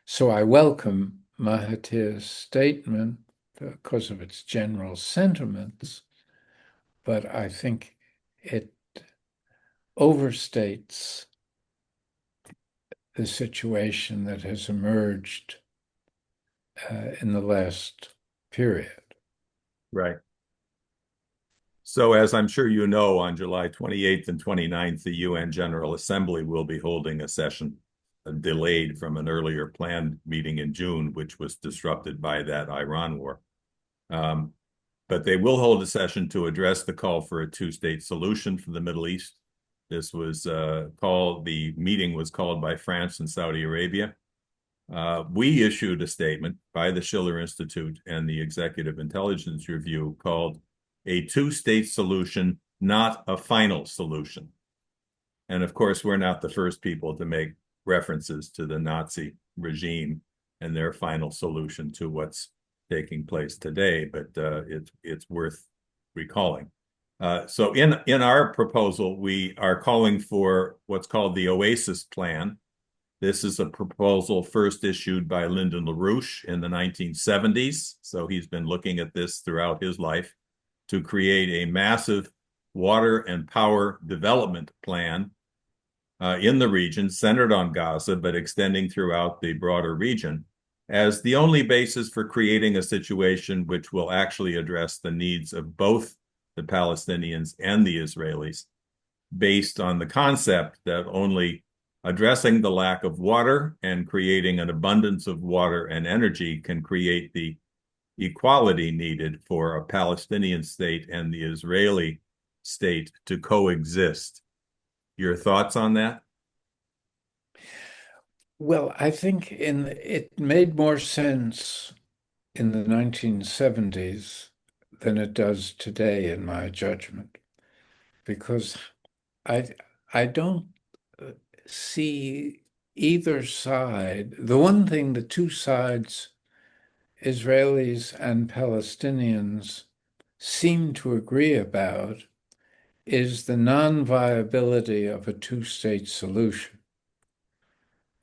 So I welcome Mahathir's statement because of its general sentiments, but I think it overstates the situation that has emerged in the last period. Right. So, as I'm sure you know, on July 28th and 29th, the UN General Assembly will be holding a session delayed from an earlier planned meeting in June, which was disrupted by that Iran war. But they will hold a session to address the call for a two-state solution for the Middle East. This was the meeting was called by France and Saudi Arabia. We issued a statement by the Schiller Institute and the Executive Intelligence Review called a two-state solution, not a final solution. And of course, we're not the first people to make references to the Nazi regime and their final solution to what's taking place today, but it's worth recalling. So in our proposal, we are calling for what's called the Oasis Plan. This is a proposal first issued by Lyndon LaRouche in the 1970s. So he's been looking at this throughout his life to create a massive water and power development plan in the region centered on Gaza, but extending throughout the broader region as the only basis for creating a situation which will actually address the needs of both the Palestinians and the Israelis, based on the concept that only addressing the lack of water and creating an abundance of water and energy can create the equality needed for a Palestinian state and the Israeli state to coexist. Your thoughts on that? Well, I think it made more sense in the 1970s than it does today, in my judgment, because I don't see either side. The one thing the two sides, Israelis and Palestinians, seem to agree about is the non-viability of a two-state solution.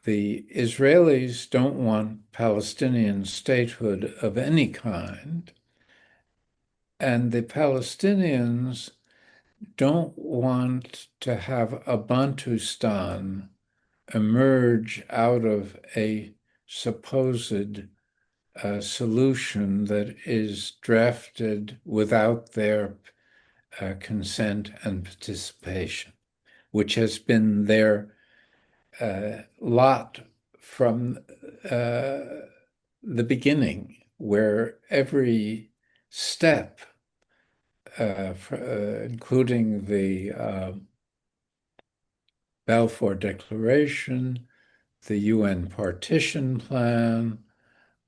The Israelis don't want Palestinian statehood of any kind, and the Palestinians don't want to have a Bantustan emerge out of a supposed solution that is drafted without their consent and participation, which has been their lot from the beginning, where every step, including the Balfour Declaration, the UN Partition Plan,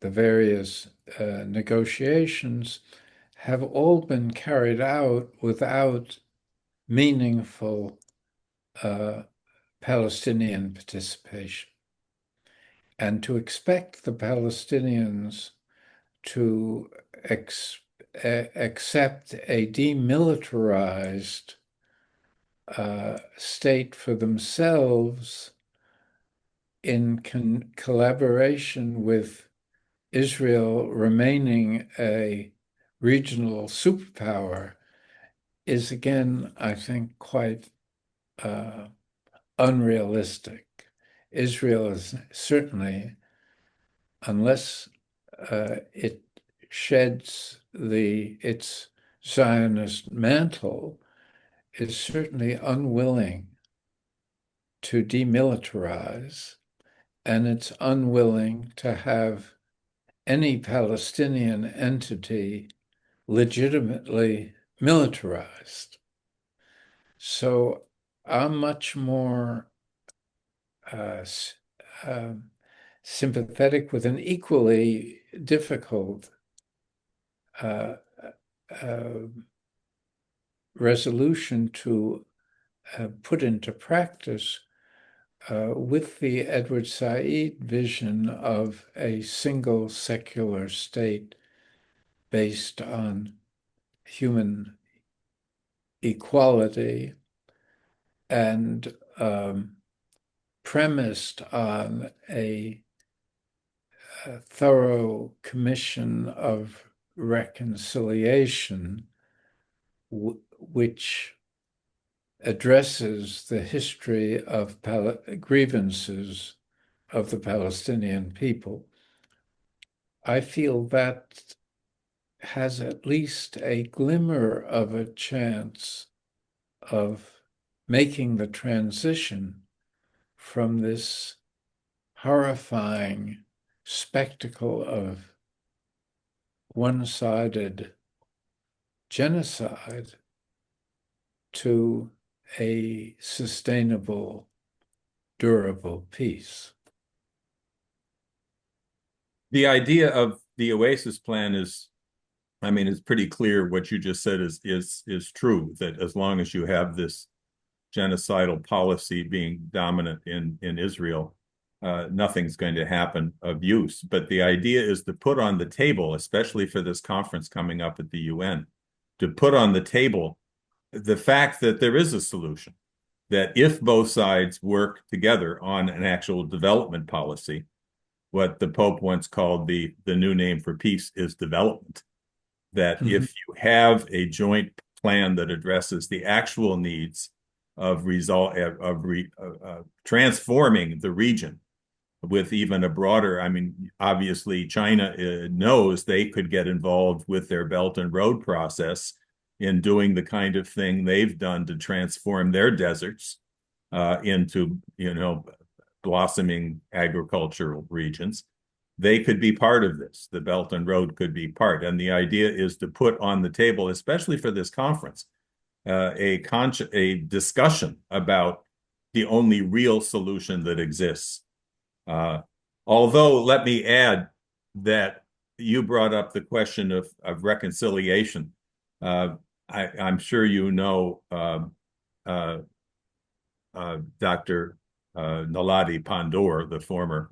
the various negotiations, have all been carried out without meaningful Palestinian participation. And to expect the Palestinians to accept a demilitarized state for themselves in collaboration with Israel remaining a regional superpower is, again, I think, quite unrealistic. Israel is certainly, unless it sheds its Zionist mantle, is certainly unwilling to demilitarize, and it's unwilling to have any Palestinian entity legitimately militarized. So I'm much more uh, sympathetic with an equally difficult uh, uh, resolution to put into practice with the Edward Said vision of a single secular state based on human equality and premised on a thorough commission of reconciliation, which addresses the history of grievances of the Palestinian people. I feel that has at least a glimmer of a chance of making the transition from this horrifying spectacle of one-sided genocide to a sustainable, durable peace. The idea of the Oasis plan is, I mean, it's pretty clear what you just said is true, that as long as you have this genocidal policy being dominant in Israel, nothing's going to happen of use. But the idea is to put on the table, especially for this conference coming up at the UN, to put on the table the fact that there is a solution, that if both sides work together on an actual development policy, what the Pope once called the new name for peace is development, that if you have a joint plan that addresses the actual needs of transforming the region with even a broader, I mean, obviously China knows they could get involved with their Belt and Road process in doing the kind of thing they've done to transform their deserts into, blossoming agricultural regions. They could be part of this. The Belt and Road could be part. And the idea is to put on the table, especially for this conference, a discussion about the only real solution that exists. Although, let me add that you brought up the question of reconciliation. I'm sure you know Dr. Naledi Pandor, the former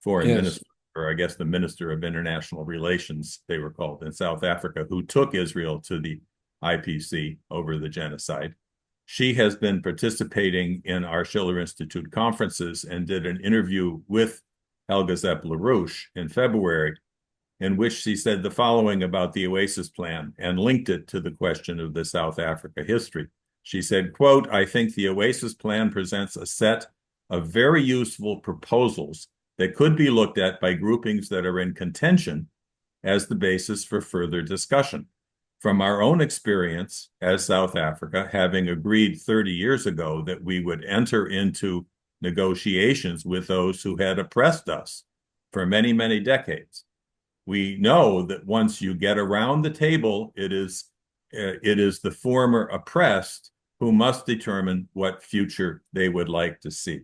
foreign minister, or I guess the Minister of International Relations, they were called, in South Africa, who took Israel to the IPC over the genocide. She has been participating in our Schiller Institute conferences and did an interview with Helga Zepp-LaRouche in February, in which she said the following about the Oasis plan and linked it to the question of the South Africa history. She said, quote, "I think the Oasis plan presents a set of very useful proposals that could be looked at by groupings that are in contention as the basis for further discussion. From our own experience as South Africa, having agreed 30 years ago that we would enter into negotiations with those who had oppressed us for many, many decades, we know that once you get around the table, it is the former oppressed who must determine what future they would like to see."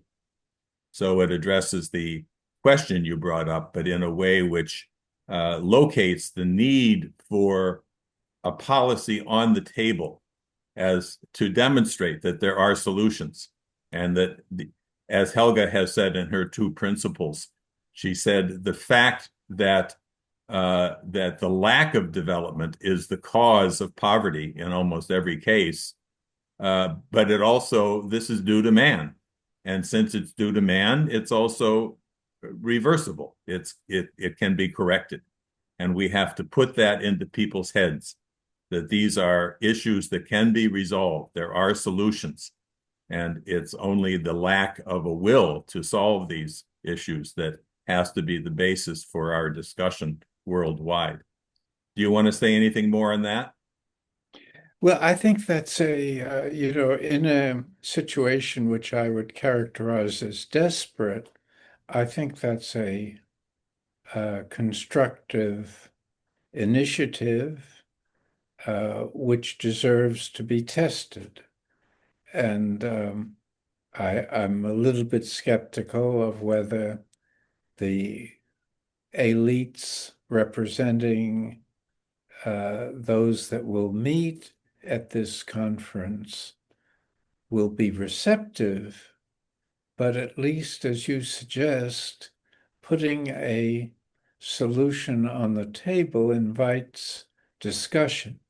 So it addresses the question you brought up, but in a way which locates the need for a policy on the table as to demonstrate that there are solutions, and that, as Helga has said in her two principles, she said the fact that the lack of development is the cause of poverty in almost every case, but this is due to man, and since it's due to man, it's also reversible. It can be corrected, and we have to put that into people's heads, that these are issues that can be resolved. There are solutions, and it's only the lack of a will to solve these issues that has to be the basis for our discussion worldwide. Do you want to say anything more on that? Well, I think that's in a situation which I would characterize as desperate, I think that's a constructive initiative which deserves to be tested. And I'm a little bit skeptical of whether the elites representing those that will meet at this conference will be receptive, but at least, as you suggest, putting a solution on the table invites discussion.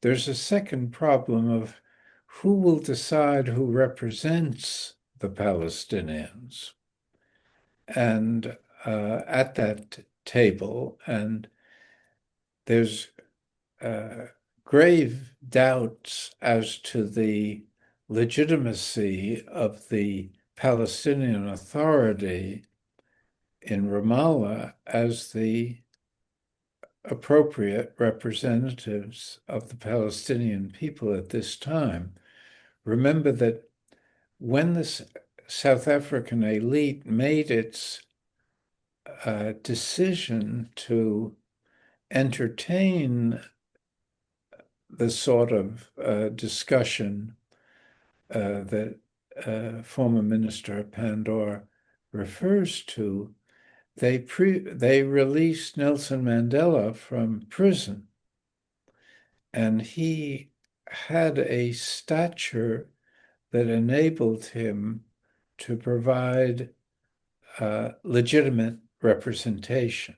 There's a second problem of who will decide who represents the Palestinians and at that table, and there's grave doubts as to the legitimacy of the Palestinian Authority in Ramallah as the appropriate representatives of the Palestinian people at this time. Remember that when the South African elite made its decision to entertain the sort of discussion that former Minister Pandor refers to, they released Nelson Mandela from prison, and he had a stature that enabled him to provide legitimate representation.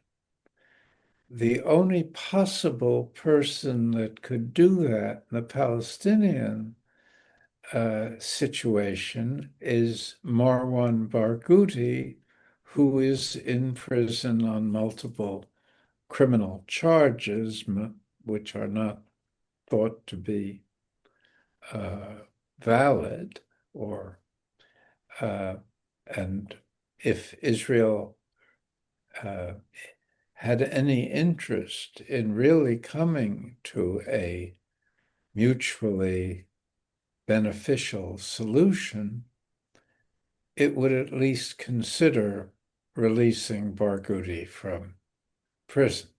The only possible person that could do that in the Palestinian situation is Marwan Barghouti, who is in prison on multiple criminal charges, which are not thought to be valid, or and if Israel had any interest in really coming to a mutually beneficial solution, it would at least consider releasing Barghouti from prison.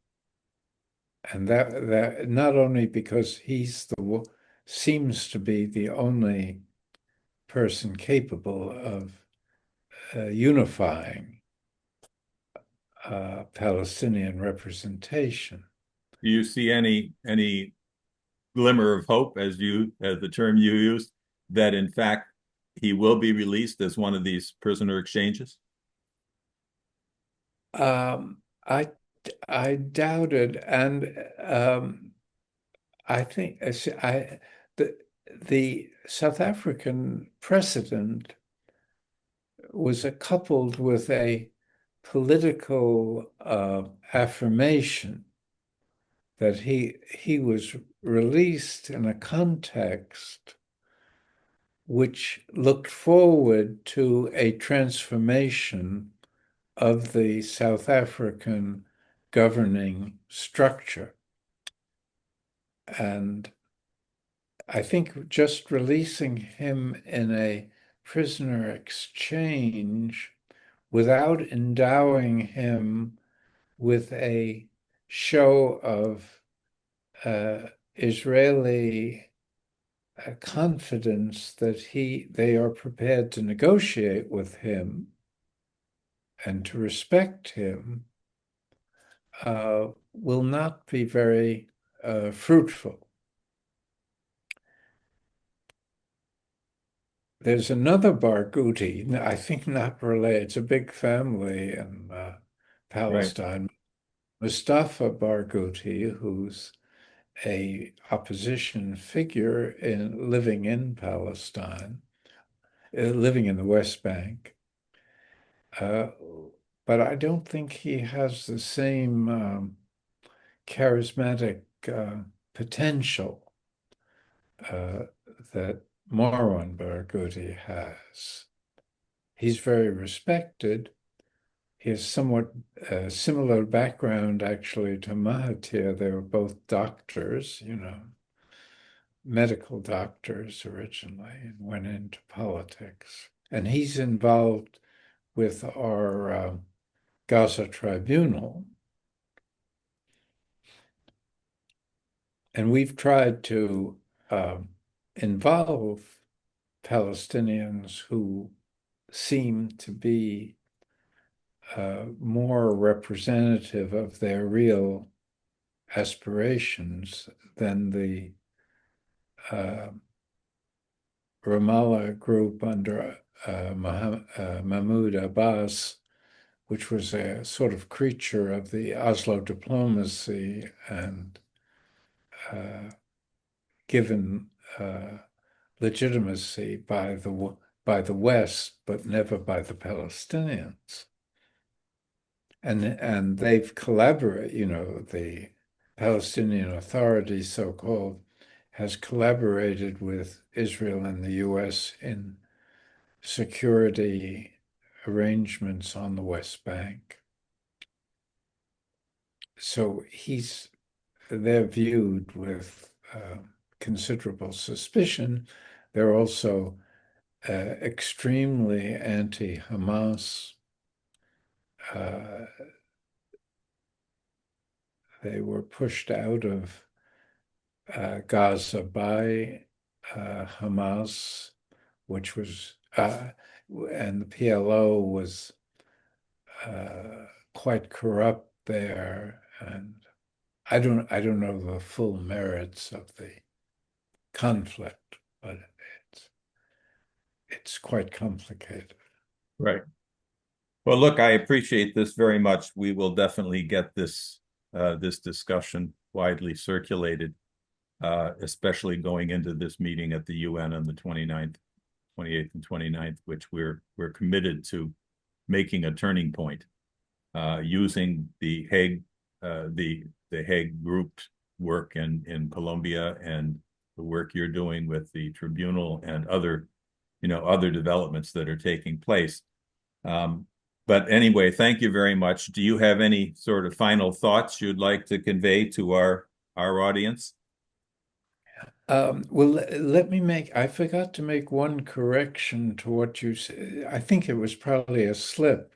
And that not only because seems to be the only person capable of unifying Palestinian representation. Do you see any glimmer of hope, as the term you used, that in fact he will be released as one of these prisoner exchanges? I doubt it, and I think the South African precedent was coupled with a political affirmation that he was released in a context which looked forward to a transformation of the South African governing structure. And I think just releasing him in a prisoner exchange without endowing him with a show of Israeli confidence that they are prepared to negotiate with him and to respect him will not be very fruitful. There's another Barghouti, I think not related. It's a big family in Palestine. Right. Mustafa Barghouti, who's a opposition figure living in Palestine, living in the West Bank. But I don't think he has the same charismatic potential that Marwan Barghouti has. He's very respected. He has somewhat similar background, actually, to Mahathir. They were both doctors, medical doctors originally, and went into politics. And he's involved with our Gaza Tribunal. And we've tried to involve Palestinians who seem to be more representative of their real aspirations than the Ramallah group under Mahmoud Abbas, which was a sort of creature of the Oslo diplomacy and given legitimacy by the West, but never by the Palestinians. And they've collaborated, the Palestinian Authority, so-called, has collaborated with Israel and the US in security arrangements on the West Bank. So they're viewed with considerable suspicion. They're also extremely anti-Hamas. They were pushed out of Gaza by Hamas, which was, and the PLO was quite corrupt there. And I don't know the full merits of the conflict, but it's quite complicated. Right. Well, look, I appreciate this very much. We will definitely get this discussion widely circulated, especially going into this meeting at the UN on the 29th, 28th and 29th, which we're committed to making a turning point, using the Hague grouped work in Colombia and the work you're doing with the tribunal and other developments that are taking place. But anyway, thank you very much. Do you have any sort of final thoughts you'd like to convey to our audience? Well, I forgot to make one correction to what you said. I think it was probably a slip,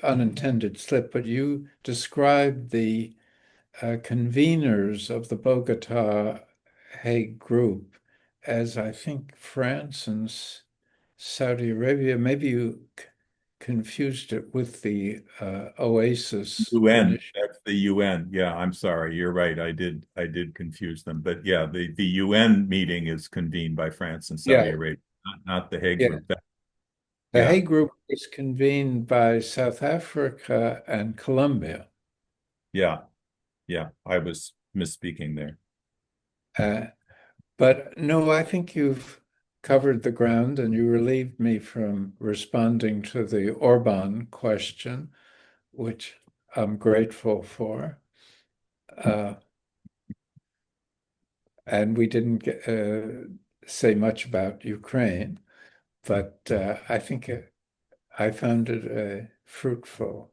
unintended slip, but you described the conveners of the Bogota Hague group as, I think, France and Saudi Arabia. Maybe you confused it with the Oasis UN, initiative. that's the UN. Yeah, I'm sorry. You're right. I did confuse them. But yeah, the UN meeting is convened by France and Saudi Yeah, Arabia, not the Hague yeah. group. The Yeah, Hague group was convened by South Africa and Colombia. yeah, yeah. I was misspeaking there. But no, I think you've covered the ground and you relieved me from responding to the Orban question, which I'm grateful for. And we didn't say much about Ukraine, but I think I found it a fruitful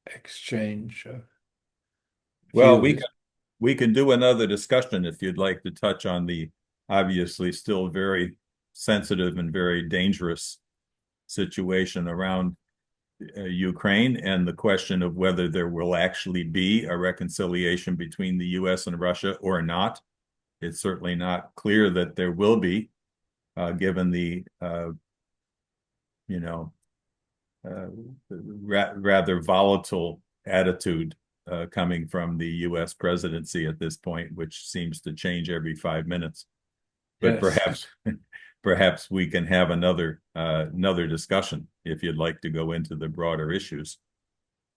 exchange of Well, views. we can do another discussion if you'd like to touch on the obviously still very sensitive and very dangerous situation around Ukraine and the question of whether there will actually be a reconciliation between the U.S. and Russia or not. It's certainly not clear that there will be, given the rather volatile attitude coming from the U.S. presidency at this point, which seems to change every 5 minutes. But Yes. perhaps we can have another discussion if you'd like to go into the broader issues.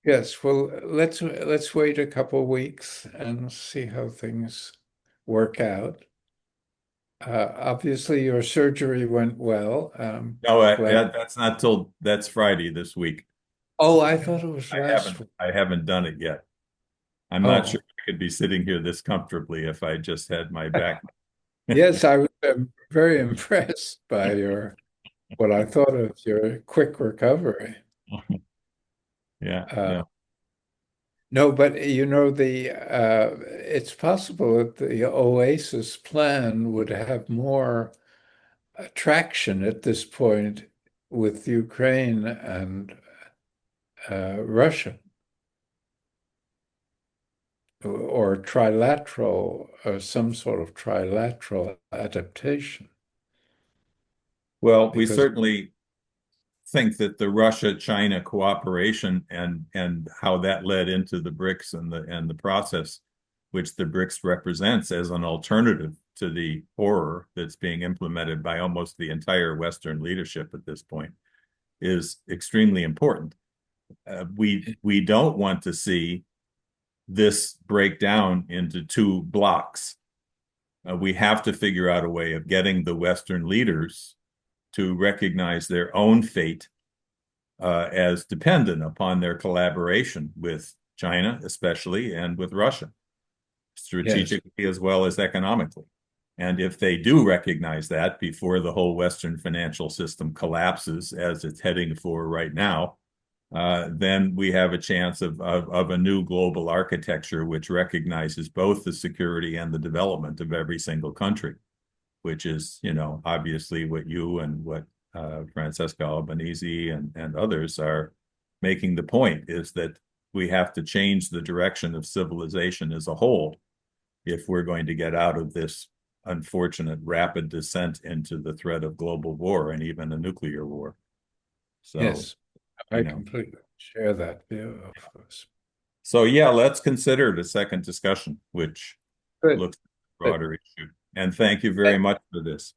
Yes. Well, let's wait a couple of weeks and see how things work out. Obviously, your surgery went well. No, Glad. that's Friday this week. Oh, I thought it was I last haven't week. I haven't done it yet. I'm not sure Oh, I could be sitting here this comfortably if I just had my back. yes, I was very impressed by what I thought of your quick recovery. Yeah, Uh, yeah. no, but it's possible that the Oasis plan would have more traction at this point with Ukraine and Russia, or trilateral, or some sort of trilateral adaptation. Well, we Because certainly think that the Russia-China cooperation and how that led into the BRICS and the process which the BRICS represents as an alternative to the horror that's being implemented by almost the entire Western leadership at this point is extremely important. We don't want to see this break down into two blocks. We have to figure out a way of getting the Western leaders to recognize their own fate as dependent upon their collaboration with China, especially, and with Russia, yes, strategically as well as economically. And if they do recognize that before the whole Western financial system collapses, as it's heading for right now, then we have a chance of a new global architecture which recognizes both the security and the development of every single country, which is, obviously what you and what Francesca Albanese and others are making the point, is that we have to change the direction of civilization as a whole if we're going to get out of this unfortunate rapid descent into the threat of global war and even a nuclear war. So, yes, I completely share that view, of course. So yeah, let's consider the second discussion, which Good, looks at a good. broader issue. And thank you very much for this.